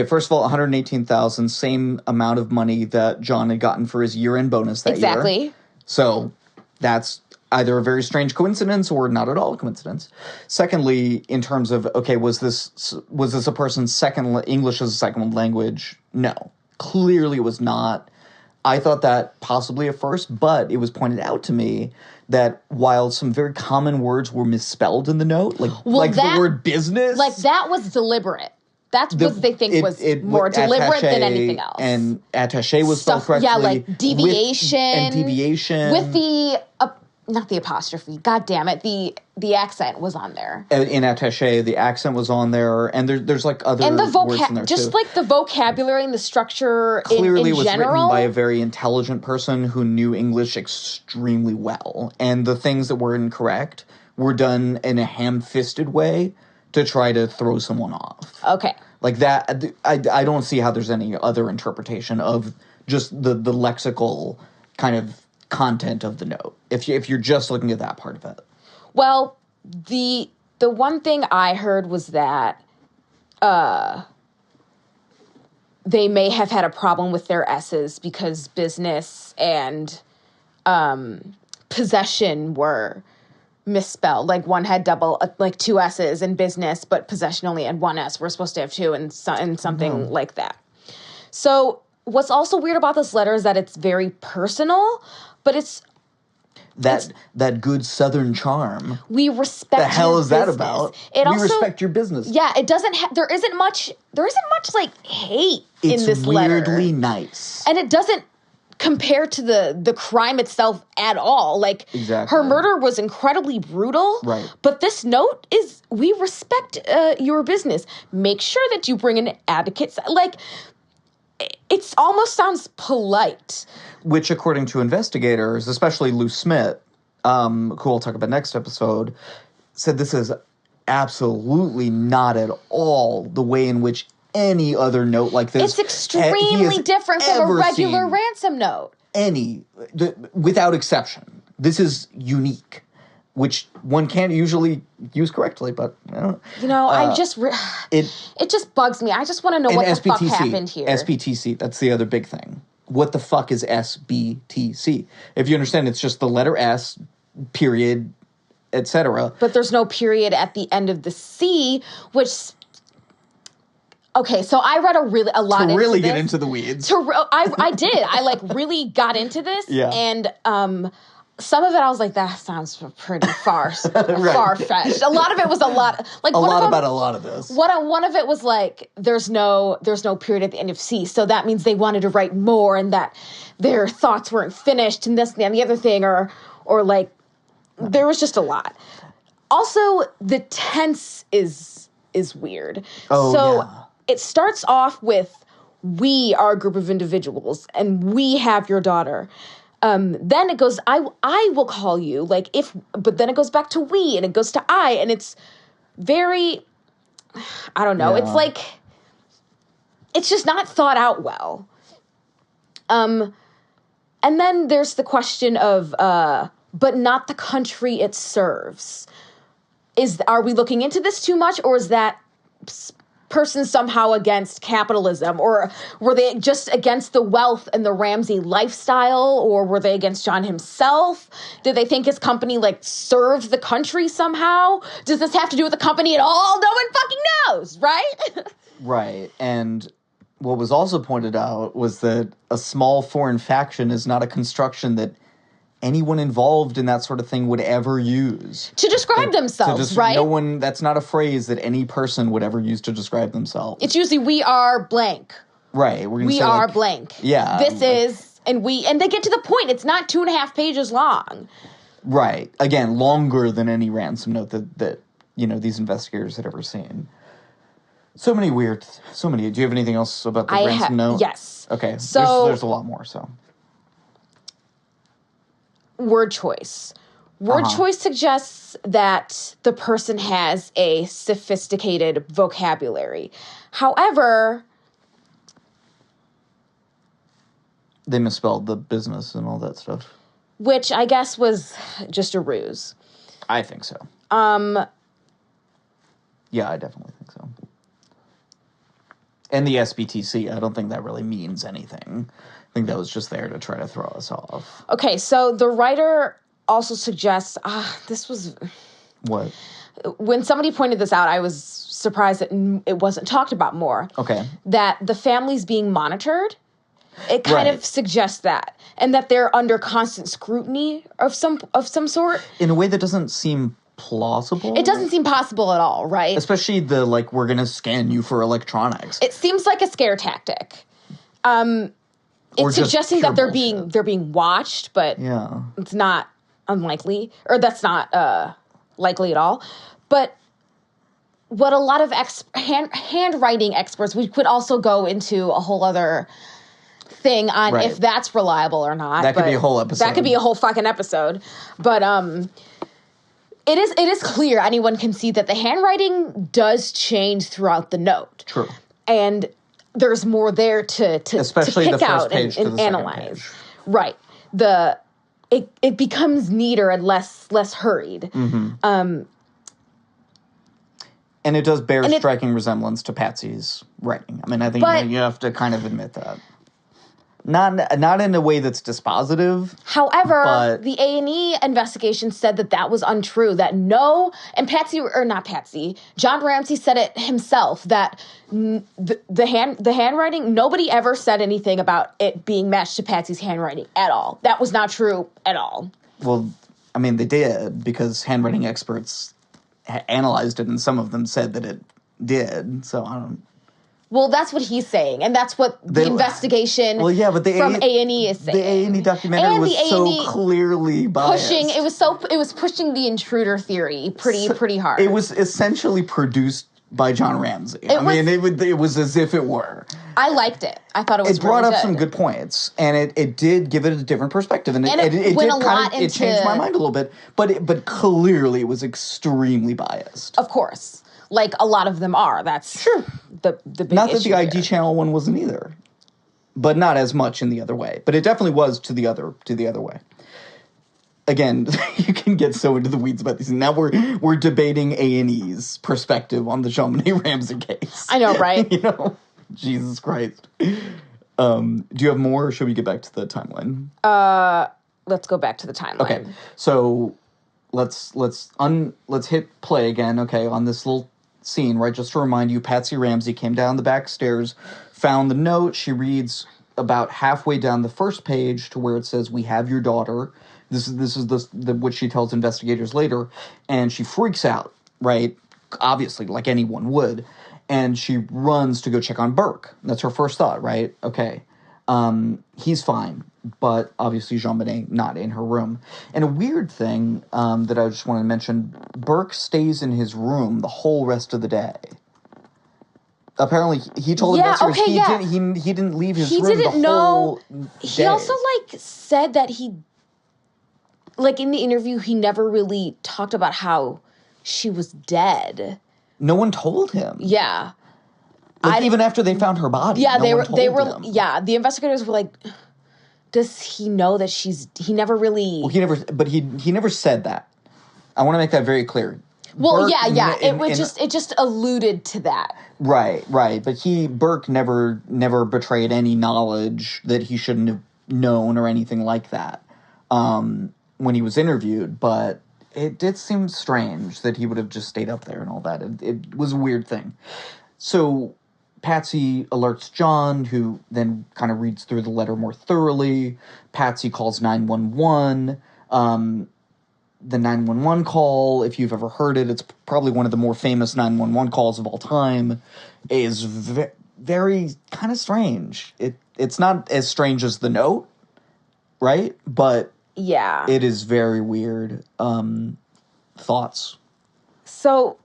First of all, $118,000, same amount of money that John had gotten for his year-end bonus that year. Exactly. So that's either a very strange coincidence or not at all a coincidence. Secondly, in terms of, was this a person's English as a second language? No. Clearly it was not. I thought that possibly at first, but it was pointed out to me that while some very common words were misspelled in the note, the word business. Like, that was deliberate. That's what they think was more deliberate than anything else. And attaché was spelled correctly. Yeah, like deviation. Deviation. With the, not the apostrophe, god damn it, the accent was on there. In attaché, the accent was on there, and there's like other and the words in there just too. like the vocabulary and the structure Clearly in was general. written by a very intelligent person who knew English extremely well. And the things that were incorrect were done in a ham-fisted way to try to throw someone off. Okay. Like that, I don't see how there's any other interpretation of just the lexical kind of content of the note, if you're just looking at that part of it. Well, the one thing I heard was that they may have had a problem with their S's because business and possession were misspelled. Like, one had like two S's in business, but possession only had one S. We're supposed to have two, and something like that. So what's also weird about this letter is that it's very personal, but it's that good Southern charm. We respect. The hell your is that business. about? We respect your business. Yeah, it doesn't. There isn't much like hate in this letter. It's weirdly nice, and it doesn't compare to the crime itself at all. Like, exactly. Her murder was incredibly brutal. Right. But this note is, we respect your business. Make sure that you bring an advocate. Like, it almost sounds polite. Which, according to investigators, especially Lou Smith, who we'll talk about next episode, said this is absolutely not at all the way in which any other note like this. It's extremely different from a regular ransom note. Without exception. This is unique, which one can't usually use correctly, but I don't know. It just bugs me. I just want to know what the fuck happened here. SBTC, that's the other big thing. What the fuck is SBTC? If you understand, it's just the letter S, period, etc. But there's no period at the end of the C, which... Okay, so I read a lot into this. To really get into the weeds. I did. I really got into this. Yeah. And some of it I was like, that sounds pretty far-fetched. A lot of it was a lot. Like, a lot about a lot of this. One of it was like, there's no period at the end of C, so that means they wanted to write more and that their thoughts weren't finished and this and the other thing, or like, there was just a lot. Also, the tense is weird. Oh, so, yeah. It starts off with, we are a group of individuals, and we have your daughter. Then it goes, I will call you, but then it goes back to we, and it goes to I, and it's very, I don't know, Yeah. it's just not thought out well. And then there's the question of, but not the country it serves. Are we looking into this too much, or is that person somehow against capitalism, or were they just against the wealth and the Ramsey lifestyle, or were they against John himself? Did they think his company served the country somehow? Does this have to do with the company at all? No one fucking knows, right? Right. And what was also pointed out was that a small foreign faction is not a construction that anyone involved in that sort of thing would ever use. To describe themselves, right? That's not a phrase that any person would ever use to describe themselves. It's usually, we are blank. Right. We are blank. Yeah. This is, and they get to the point. It's not 2.5 pages long. Right. Again, longer than any ransom note that these investigators had ever seen. So many. Do you have anything else about the ransom note? Yes. Okay. So there's a lot more, so. Word choice. Word choice suggests that the person has a sophisticated vocabulary. However, they misspelled the business and all that stuff. Which I guess was just a ruse. I think so. Yeah, I definitely think so. And the SBTC, I don't think that really means anything. I think that was just there to try to throw us off. Okay, so the writer also suggests, this was... What? When somebody pointed this out, I was surprised that it wasn't talked about more. Okay. That the family's being monitored, it kind of suggests that. And that they're under constant scrutiny of some sort. In a way that doesn't seem plausible. It doesn't seem possible at all, right? Especially the, we're going to scan you for electronics. It seems like a scare tactic. It's suggesting that they're being watched, but it's not unlikely, or that's not likely at all. But what a lot of handwriting experts, we could also go into a whole other thing on if that's reliable or not. That could be a whole episode. That could be a whole fucking episode. But it is clear, anyone can see that the handwriting does change throughout the note. True. And there's more there to especially pick the first out page and to the analyze. second page. Right. It becomes neater and less hurried. Mm-hmm. And it does bear striking resemblance to Patsy's writing. I mean, I think you have to kind of admit that. Not in a way that's dispositive. However, the A&E investigation said that was untrue. That John Ramsey said it himself, that the handwriting, nobody ever said anything about it being matched to Patsy's handwriting at all. That was not true at all. Well, I mean, they did, because handwriting experts analyzed it, and some of them said that it did. So I don't. Well, that's what he's saying, and that's what the investigation from A&E is saying. The A&E documentary was so clearly biased. It was pushing the intruder theory pretty hard. It was essentially produced by John Ramsey. It was as if it were. I liked it. I thought it was. It brought really up good. some good points, and it did give it a different perspective, and it changed my mind a little bit. But clearly, it was extremely biased. Of course. Like a lot of them are. That's sure. The big not that issue the ID here. channel one wasn't either, but not as much in the other way. But it definitely was to the other way. Again, you can get so into the weeds about these. Now we're debating A&E's perspective on the JonBenét Ramsey case. I know, right? Jesus Christ. Do you have more, or should we get back to the timeline? Let's go back to the timeline. Okay, so let's hit play again. Okay, on this little scene, right? Just to remind you, Patsy Ramsey came down the back stairs, found the note. She reads about halfway down the first page to where it says, "We have your daughter." This is what she tells investigators later, and she freaks out, right? Obviously, like anyone would, and she runs to go check on Burke. That's her first thought, right? Okay, he's fine, but obviously JonBenét not in her room. And a weird thing that I just want to mention: Burke stays in his room the whole rest of the day. Apparently, he told investigators he didn't leave his room the whole day. He also said that he. In the interview, he never really talked about how she was dead. No one told him. Yeah. Even after they found her body. Yeah, they were him. Yeah, the investigators were like, does he know that he never really... Well, he never said that. I want to make that very clear. Well, Burke, it just alluded to that. Right. But Burke never betrayed any knowledge that he shouldn't have known or anything like that. When he was interviewed, but it did seem strange that he would have just stayed up there and all that. It was a weird thing. So Patsy alerts John, who then kind of reads through the letter more thoroughly. Patsy calls 911. The 911 call, if you've ever heard it, it's probably one of the more famous 911 calls of all time, is very kind of strange. It's not as strange as the note, right? But yeah, it is very weird. Thoughts? So,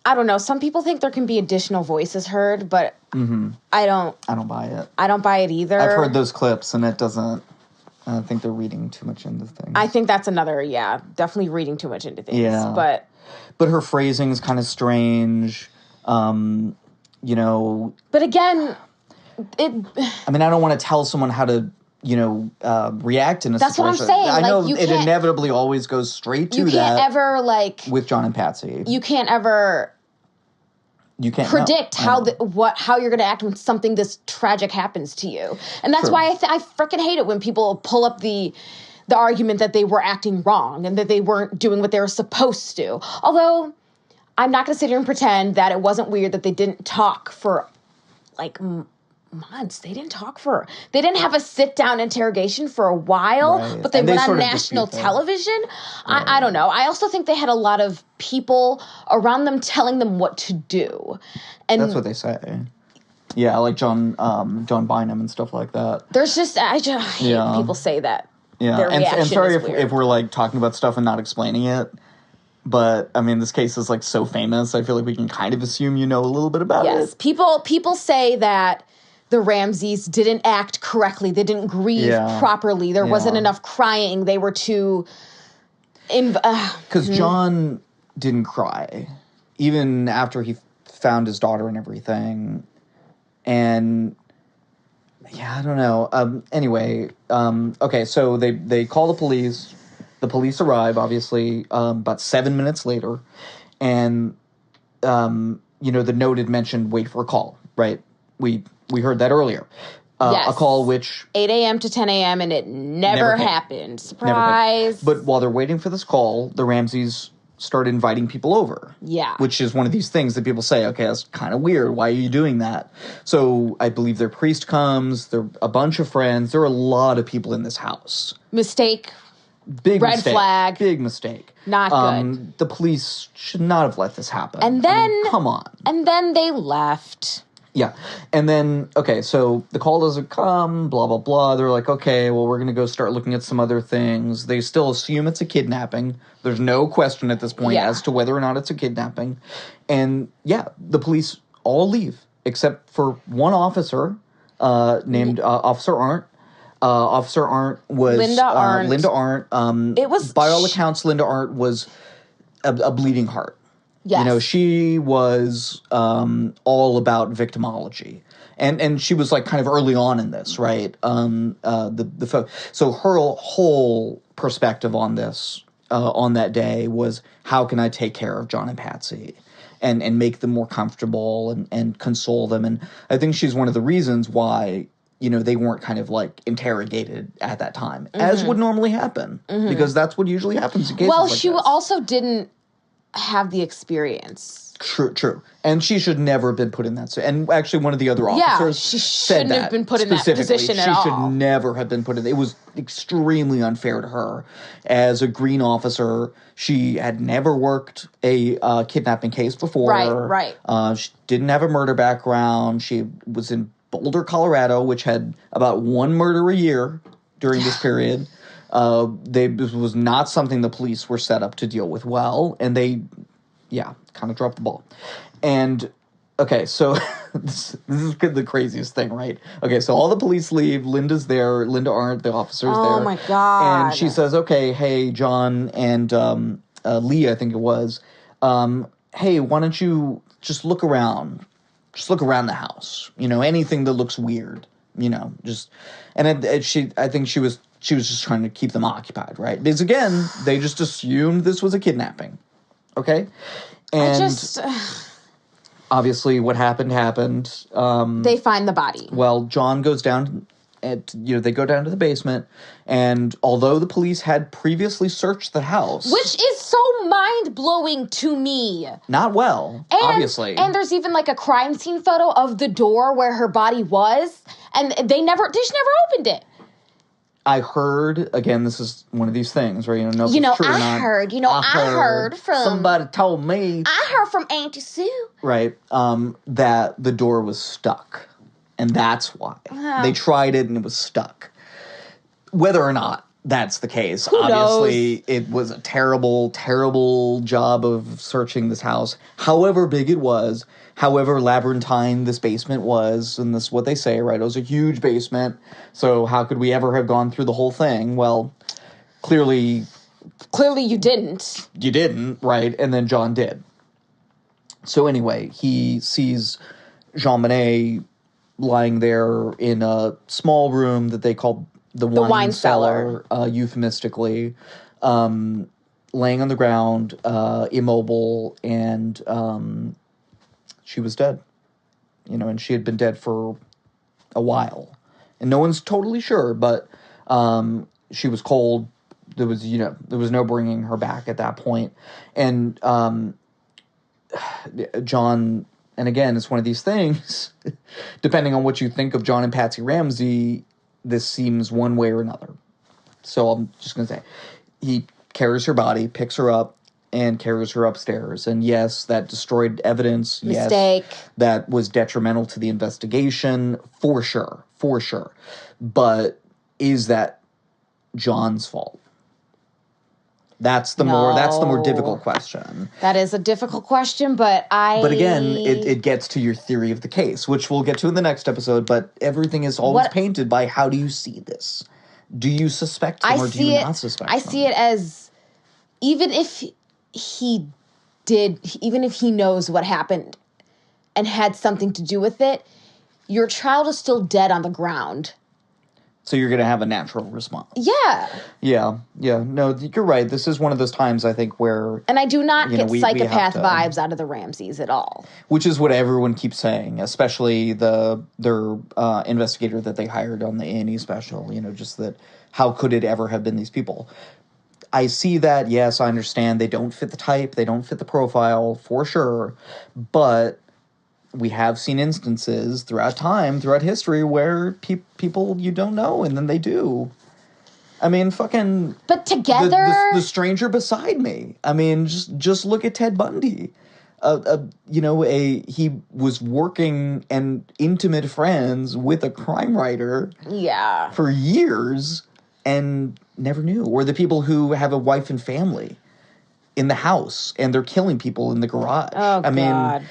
I don't know. Some people think there can be additional voices heard, but I don't buy it. I don't buy it either. I've heard those clips, and it doesn't. I think they're reading too much into things. I think that's another, definitely reading too much into things. Yeah. But her phrasing is kind of strange. But again, I mean, I don't want to tell someone how to, react in a that's situation. That's what I'm saying. I know you it inevitably always goes straight to that. You can't ever, with John and Patsy. You can't ever... You can't predict how you're going to act when something this tragic happens to you. And that's why I freaking hate it when people pull up the argument that they were acting wrong and that they weren't doing what they were supposed to. Although, I'm not going to sit here and pretend that it wasn't weird that they didn't talk for, months. They didn't have a sit-down interrogation for a while, right. But they went on national television. Right. I don't know. I also think they had a lot of people around them telling them what to do. And that's what they say. Yeah, like John Bynum and stuff like that. There's just, I hate when people say that. Yeah, Their reaction and sorry is if we're talking about stuff and not explaining it. But I mean, this case is so famous. I feel like we can kind of assume a little bit about it. Yes, people say that the Ramseys didn't act correctly. They didn't grieve properly. There wasn't enough crying. They were too... Because John didn't cry, even after he found his daughter and everything. And, I don't know. Anyway, okay, so they call the police. The police arrive, obviously, about 7 minutes later. And, the note had mentioned wait for a call, right? We heard that earlier. Yes. A call which... 8 a.m. to 10 a.m. and it never happened. Surprise. But while they're waiting for this call, the Ramseys start inviting people over. Yeah. Which is one of these things that people say, okay, that's kind of weird. Why are you doing that? So I believe their priest comes. There are a bunch of friends. There are a lot of people in this house. Mistake. Big Red mistake. flag. Big mistake. Not good. The police should not have let this happen. And then... come on. And then they left. Yeah. And then, okay, so the call doesn't come, blah, blah, blah. They're like, okay, well, we're going to go start looking at some other things. They still assume it's a kidnapping. There's no question at this point as to whether or not it's a kidnapping. And, the police all leave, except for one officer named Officer Arndt. Officer Arndt was... Linda Arndt. Linda Arndt. It was... By all accounts, Linda Arndt was a bleeding heart. Yes. She was all about victimology. And she was kind of early on in this, right? So her whole perspective on this, on that day, was how can I take care of John and Patsy and make them more comfortable and console them. And I think she's one of the reasons why, they weren't kind of interrogated at that time, as would normally happen, because that's what usually happens in cases like this. Well, she also didn't have the experience. True. And she should never have been put in that. And actually, one of the other officers she said shouldn't have been put in that position at all. She should never have been put in. It was extremely unfair to her. As a green officer, she had never worked a kidnapping case before. Right. She didn't have a murder background. She was in Boulder, Colorado, which had about one murder a year during this period. This was not something the police were set up to deal with well, and they, kind of dropped the ball. And, okay, so this is the craziest thing, right? Okay, so all the police leave, Linda's there, Linda Arndt, the officer's there. Oh, my God. And she says, okay, hey, John and Lee, I think it was, hey, why don't you just look around? Just look around the house. Anything that looks weird, just... And I think she was just trying to keep them occupied, right? Because, again, they just assumed this was a kidnapping. Okay? And obviously what happened. They find the body. Well, John goes down, they go down to the basement, and although the police had previously searched the house... Which is so mind-blowing to me. Not well, obviously. And there's even a crime scene photo of the door where her body was, and they just never opened it. I heard, again, this is one of these things where, know if it's true or not. I heard from... Somebody told me. I heard from Auntie Sue. Right, that the door was stuck. And that's why. They tried it and it was stuck. Whether or not, that's the case. Who Obviously, knows? it was a terrible, terrible job of searching this house. However big it was, however labyrinthine this basement was, and this is what they say, right? It was a huge basement, so how could we ever have gone through the whole thing? Well, clearly Clearly you didn't. you didn't, right? And then John did. So anyway, he sees JonBenét lying there in a small room that they called the wine cellar, euphemistically, laying on the ground, immobile, and she was dead. And she had been dead for a while. And no one's totally sure, but she was cold. There was no bringing her back at that point. And John, and again, it's one of these things, depending on what you think of John and Patsy Ramsey, this seems one way or another. So I'm just going to say, he carries her body, picks her up, and carries her upstairs. And yes, that destroyed evidence. Mistake. Yes, that was detrimental to the investigation, for sure. But is that John's fault? That's the more difficult question. That is a difficult question, but again, it gets to your theory of the case, which we'll get to in the next episode, but everything is always painted by how do you see this? Do you suspect him or do you not suspect him? I see it as, even if he knows what happened and had something to do with it, your child is still dead on the ground. So you're going to have a natural response. Yeah. Yeah. No, you're right. This is one of those times, I think, where... And I do not get psychopath we vibes out of the Ramseys at all. Which is what everyone keeps saying, especially their investigator that they hired on the A&E special. Just that, how could it ever have been these people? I see that, yes, I understand. They don't fit the type. They don't fit the profile, for sure. But... we have seen instances throughout history, where people you don't know, and then they do. I mean, fucking... But together... The stranger beside me. I mean, just look at Ted Bundy. He was working and intimate friends with a crime writer... yeah. ...for years, and never knew. Or the people who have a wife and family in the house, and they're killing people in the garage. Oh, God. I mean...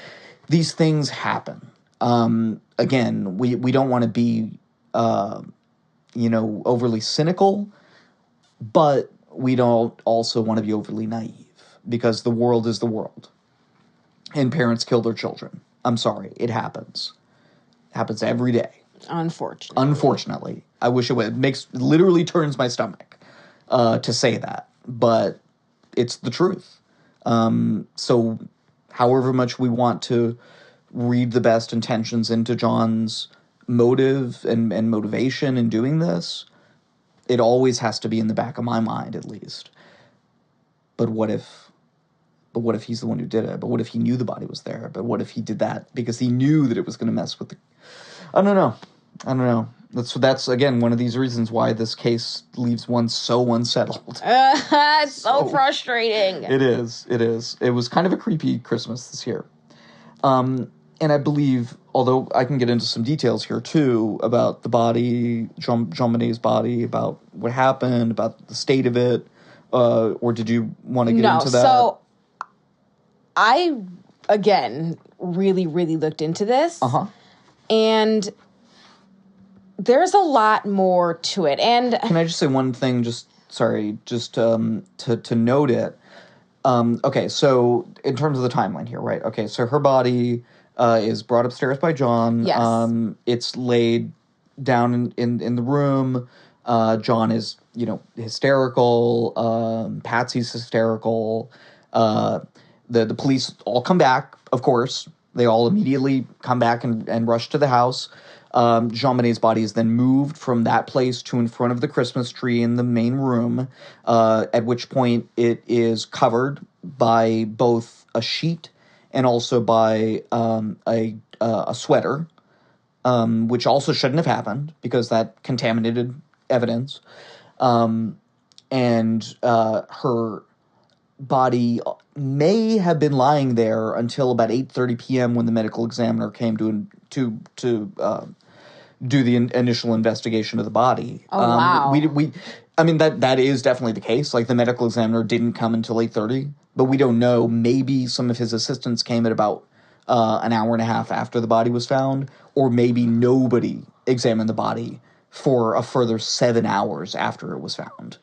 these things happen. Again, we don't want to be, overly cynical, but we don't also want to be overly naive, because the world is the world. And parents kill their children. I'm sorry, it happens. It happens every day. Unfortunately. I wish it would. It literally turns my stomach to say that, but it's the truth. So... however much we want to read the best intentions into John's motive and motivation in doing this, it always has to be in the back of my mind, at least. But what if he's the one who did it? But what if he knew the body was there? But what if he did that because he knew that it was going to mess with the... I don't know. That's again, one of these reasons why this case leaves one so unsettled. It's so frustrating. It is. It was kind of a creepy Christmas this year. And I believe, although I can get into some details here too, about the body, JonBenét's body, about what happened, about the state of it, or did you want to get into that? So I, again, really, really looked into this. Uh-huh. And... there's a lot more to it. And can I just say one thing, to note it? Okay, so in terms of the timeline here, right? Okay, so her body is brought upstairs by John. Yes. It's laid down in the room. John is, hysterical. Patsy's hysterical. The police all come back, of course. They all immediately come back and rush to the house. JonBenét's body is then moved from that place to in front of the Christmas tree in the main room, at which point it is covered by both a sheet and also by a sweater, which also shouldn't have happened because that contaminated evidence. And her body may have been lying there until about 8:30 p.m. when the medical examiner came to do the initial investigation of the body. Oh, wow. I mean, that is definitely the case. Like, the medical examiner didn't come until 8:30, but we don't know. Maybe some of his assistants came at about an hour and a half after the body was found, or maybe nobody examined the body for a further 7 hours after it was found.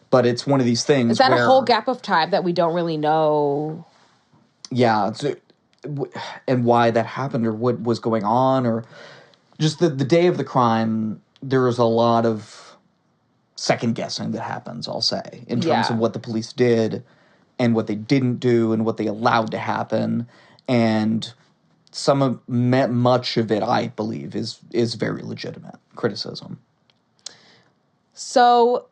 But it's one of these things. Is that a whole gap of time that we don't really know? Yeah, and why that happened, or what was going on, or just the day of the crime. There is a lot of second guessing that happens, I'll say, in terms of what the police did and what they didn't do and what they allowed to happen. And much of it, I believe, is very legitimate criticism. So,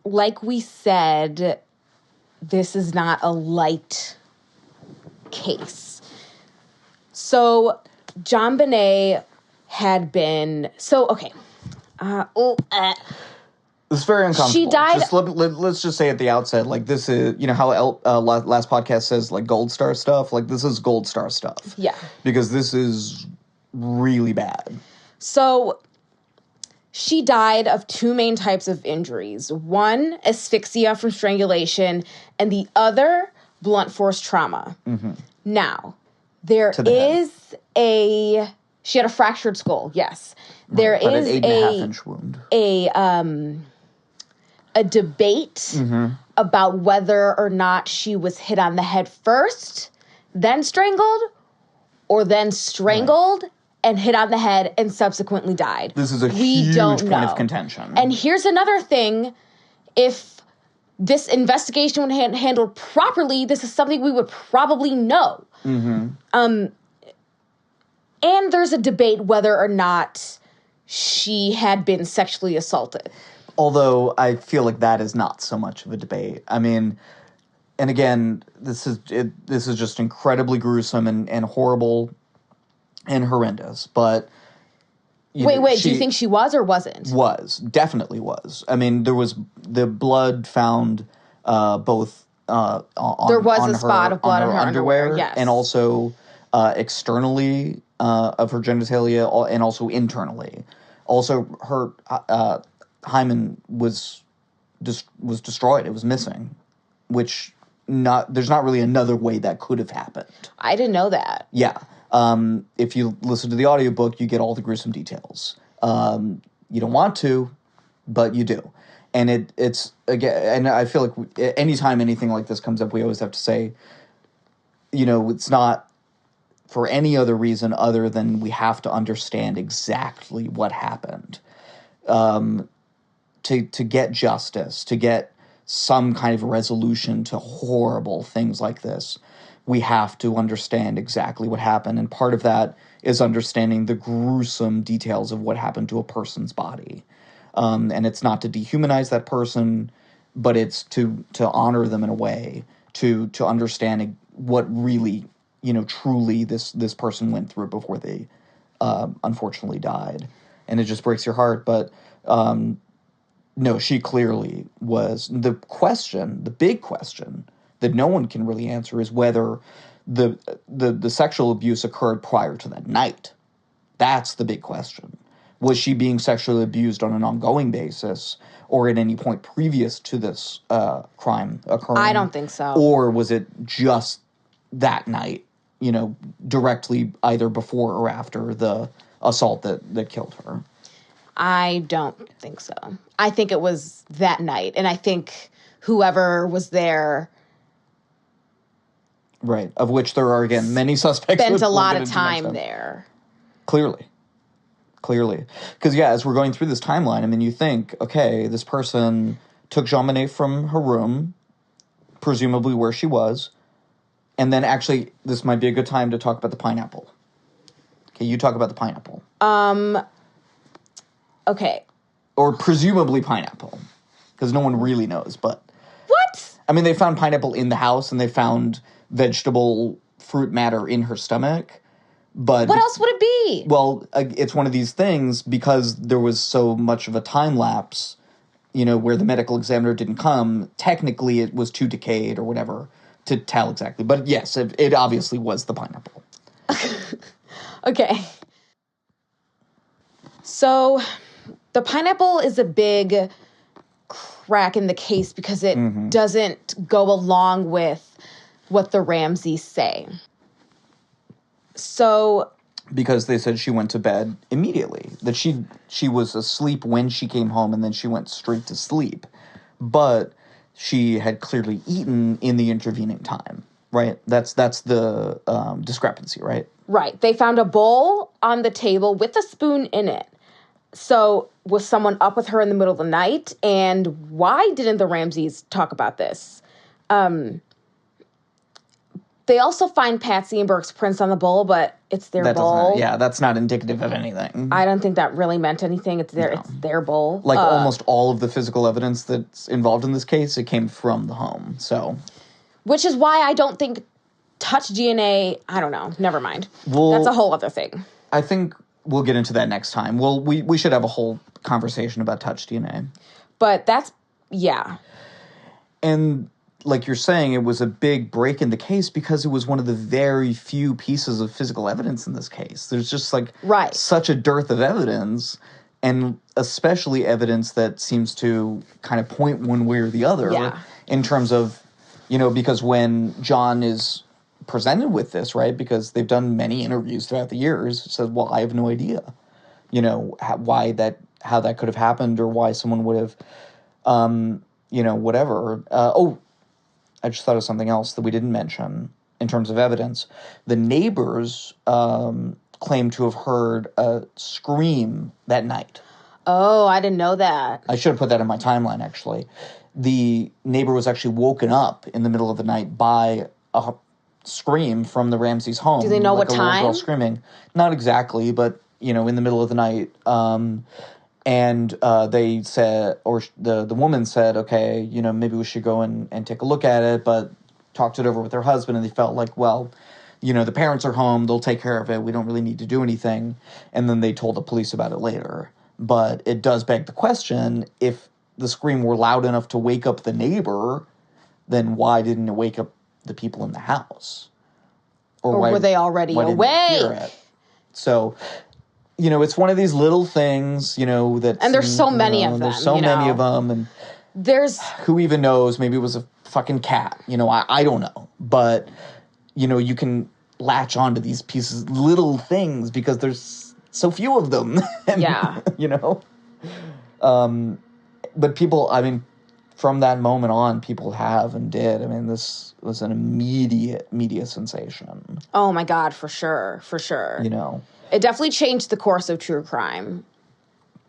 like we said, this is not a light case. So, JonBenét had been... So, okay. It's very uncomfortable. She died... Let's just say at the outset, like, this is... You know how last podcast says, like, gold star stuff? Like, this is gold star stuff. Yeah. Because this is really bad. So... She died of two main types of injuries. One, asphyxia from strangulation, and the other, blunt force trauma. Mm-hmm. Now, there is a... She had a fractured skull, yes. Right, there but is an 8.5-inch wound. A debate about whether or not she was hit on the head first, then strangled, or then strangled... Right. And hit on the head and subsequently died. This is a huge point of contention. And here's another thing. If this investigation was handled properly, this is something we would probably know. Mm-hmm. And there's a debate whether or not she had been sexually assaulted. Although I feel like that is not so much of a debate. I mean, and again, this is just incredibly gruesome and horrible and horrendous, but... Wait, do you think she was or wasn't? Definitely was. I mean, there was the blood found both on there was a spot of blood on her underwear, yes. And also externally of her genitalia and also internally. Also, her hymen was destroyed. It was missing, which there's not really another way that could have happened. I didn't know that. Yeah. If you listen to the audiobook, you get all the gruesome details. You don't want to, but you do. And it's again, and I feel like anytime anything like this comes up, we always have to say, you know, it's not for any other reason other than we have to understand exactly what happened. To get justice, to get some kind of resolution to horrible things like this, we have to understand exactly what happened. And part of that is understanding the gruesome details of what happened to a person's body. And it's not to dehumanize that person, but it's to honor them in a way, to understand what really, you know, truly this person went through before they unfortunately died. And it just breaks your heart. But no, she clearly was. The big question that no one can really answer is whether the sexual abuse occurred prior to that night. That's the big question. Was she being sexually abused on an ongoing basis or at any point previous to this crime occurring? I don't think so. Or was it just that night, you know, directly either before or after the assault that killed her? I don't think so. I think it was that night. And I think whoever was there... Right, of which there are, again, many suspects. Spent a lot of time there. Clearly. Because, yeah, as we're going through this timeline, I mean, you think, okay, this person took JonBenét from her room, presumably where she was, and then actually, this might be a good time to talk about the pineapple. Okay, you talk about the pineapple. Okay. Or presumably pineapple, because no one really knows, but... What? I mean, they found pineapple in the house, and they found vegetable fruit matter in her stomach, but... What else would it be? Well, it's one of these things, because there was so much of a time lapse, you know, where the medical examiner didn't come, technically it was too decayed or whatever to tell exactly. But yes, it obviously was the pineapple. Okay. So the pineapple is a big crack in the case because it doesn't go along with what the Ramseys say. So... Because they said she went to bed immediately. That she was asleep when she came home, and then she went straight to sleep. But she had clearly eaten in the intervening time, right? That's the discrepancy, right? Right. They found a bowl on the table with a spoon in it. So was someone up with her in the middle of the night? And why didn't the Ramseys talk about this? They also find Patsy and Burke's prints on the bowl, but it's their bowl. That's not indicative of anything. I don't think that really meant anything. It's their bowl. Like almost all of the physical evidence that's involved in this case, it came from the home. So, which is why I don't think touch DNA. I don't know. Never mind. That's a whole other thing. I think we'll get into that next time. We should have a whole conversation about touch DNA. But that's And like you're saying, it was a big break in the case because it was one of the very few pieces of physical evidence in this case. There's just such a dearth of evidence, and especially evidence that seems to kind of point one way or the other in terms of, because when John is presented with this, right, because they've done many interviews throughout the years, says, well, I have no idea, how that could have happened or why someone would have, whatever. I just thought of something else that we didn't mention in terms of evidence. The neighbors claim to have heard a scream that night. Oh, I didn't know that. I should have put that in my timeline, actually. The neighbor was actually woken up in the middle of the night by a scream from the Ramseys' home. Do they know what a time? Little girl screaming. Not exactly, but, in the middle of the night. And they said, or the woman said, okay, maybe we should go and take a look at it, but talked it over with her husband, and they felt like, well, the parents are home, they'll take care of it, we don't really need to do anything. And then they told the police about it later. But it does beg the question, if the scream were loud enough to wake up the neighbor, then why didn't it wake up the people in the house? Or were they already awake? Didn't hear it? So... it's one of these little things, that... And there's so many of them, There's so many of them, and... There's... Who even knows? Maybe it was a fucking cat. I don't know. But, you can latch onto these pieces, little things, because there's so few of them. And, but people, from that moment on, people have and did. This was an immediate media sensation. Oh, my God, for sure. For sure. It definitely changed the course of true crime.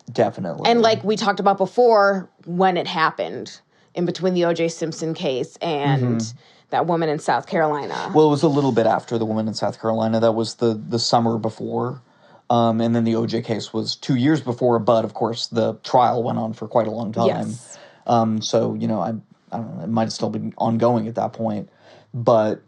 Definitely. And like we talked about before, when it happened, in between the O.J. Simpson case and that woman in South Carolina. Well, it was a little bit after the woman in South Carolina. That was the summer before. And then the O.J. case was 2 years before, but of course the trial went on for quite a long time. Yes. So, I don't know, it might have still been ongoing at that point. But,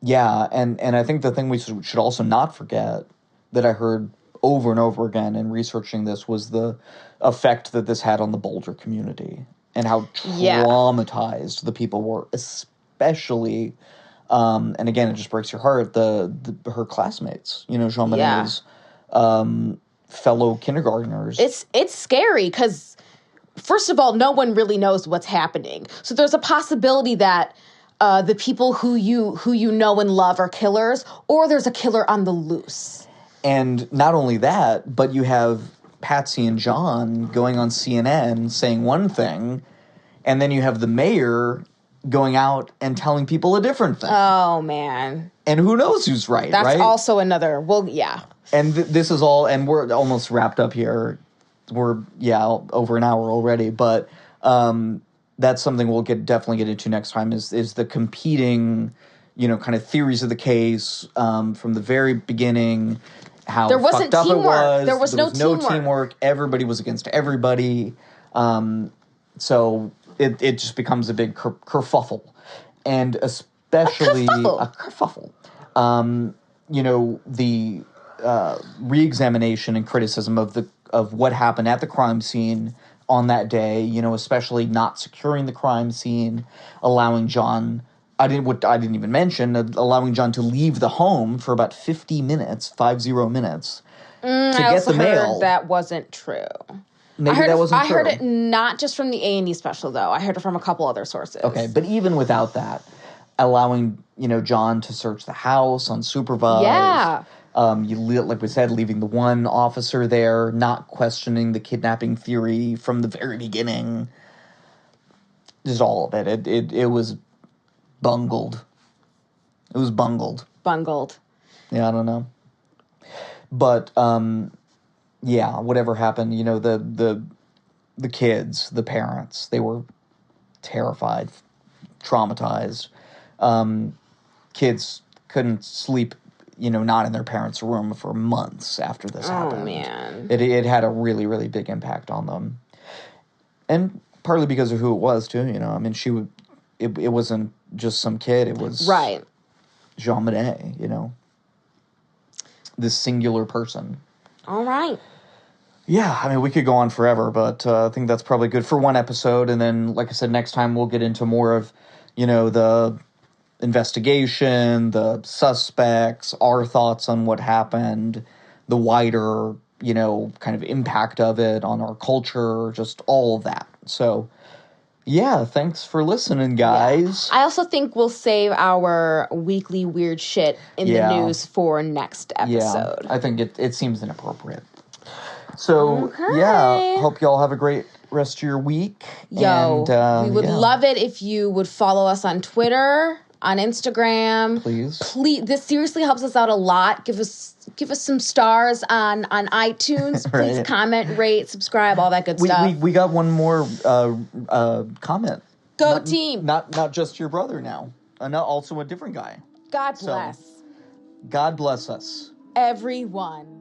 yeah, and I think the thing we should also not forget that I heard over and over again in researching this was the effect that this had on the Boulder community and how traumatized the people were, especially, and again, it just breaks your heart, her classmates, JonBenét's fellow kindergartners. It's scary because, first of all, no one really knows what's happening. So there's a possibility that the people who you know and love are killers, or there's a killer on the loose. And not only that, but you have Patsy and John going on CNN saying one thing, and then you have the mayor going out and telling people a different thing. Oh, man. And who knows who's right, That's right? also another, yeah. And this is all, and we're almost wrapped up here. We're, over an hour already, but that's something we'll definitely get into next time is the competing, kind of theories of the case from the very beginning, how there wasn't fucked up teamwork. it was. There was no teamwork. Everybody was against everybody. So it just becomes a big kerfuffle. And especially a kerfuffle. The re-examination and criticism of what happened at the crime scene on that day, especially not securing the crime scene, allowing John... I didn't even mention allowing John to leave the home for about 50 minutes, I get also the mail. heard that wasn't true. Maybe that wasn't true. I heard it not just from the A&E special, though. I heard it from a couple other sources. Okay, but even without that, allowing, John to search the house unsupervised. Yeah. Like we said, leaving the one officer there, not questioning the kidnapping theory from the very beginning. Just all of it. It was bungled. It was bungled. Bungled. Yeah, I don't know. But, yeah, whatever happened, the kids, the parents, they were terrified, traumatized. Kids couldn't sleep, not in their parents' room for months after this happened. Oh, man. It had a really, really big impact on them. And partly because of who it was, too, I mean, it wasn't just some kid, it was... Right. JonBenét, this singular person. All right. Yeah, I mean, we could go on forever, but I think that's probably good for one episode. And then, like I said, next time we'll get into more of, the investigation, the suspects, our thoughts on what happened, the wider, kind of impact of it on our culture, just all of that. So, yeah, thanks for listening, guys. Yeah. I also think we'll save our weekly weird shit in the news for next episode. Yeah, I think it seems inappropriate. So, Okay. yeah, hope y'all have a great rest of your week. Yo, and, we would love it if you would follow us on Twitter, on Instagram. Please. This seriously helps us out a lot. Give us some stars on iTunes. Right. Please comment, rate, subscribe, all that good stuff. We got one more comment. Go team. Not just your brother now. Also a different guy. God bless. God bless us. Everyone.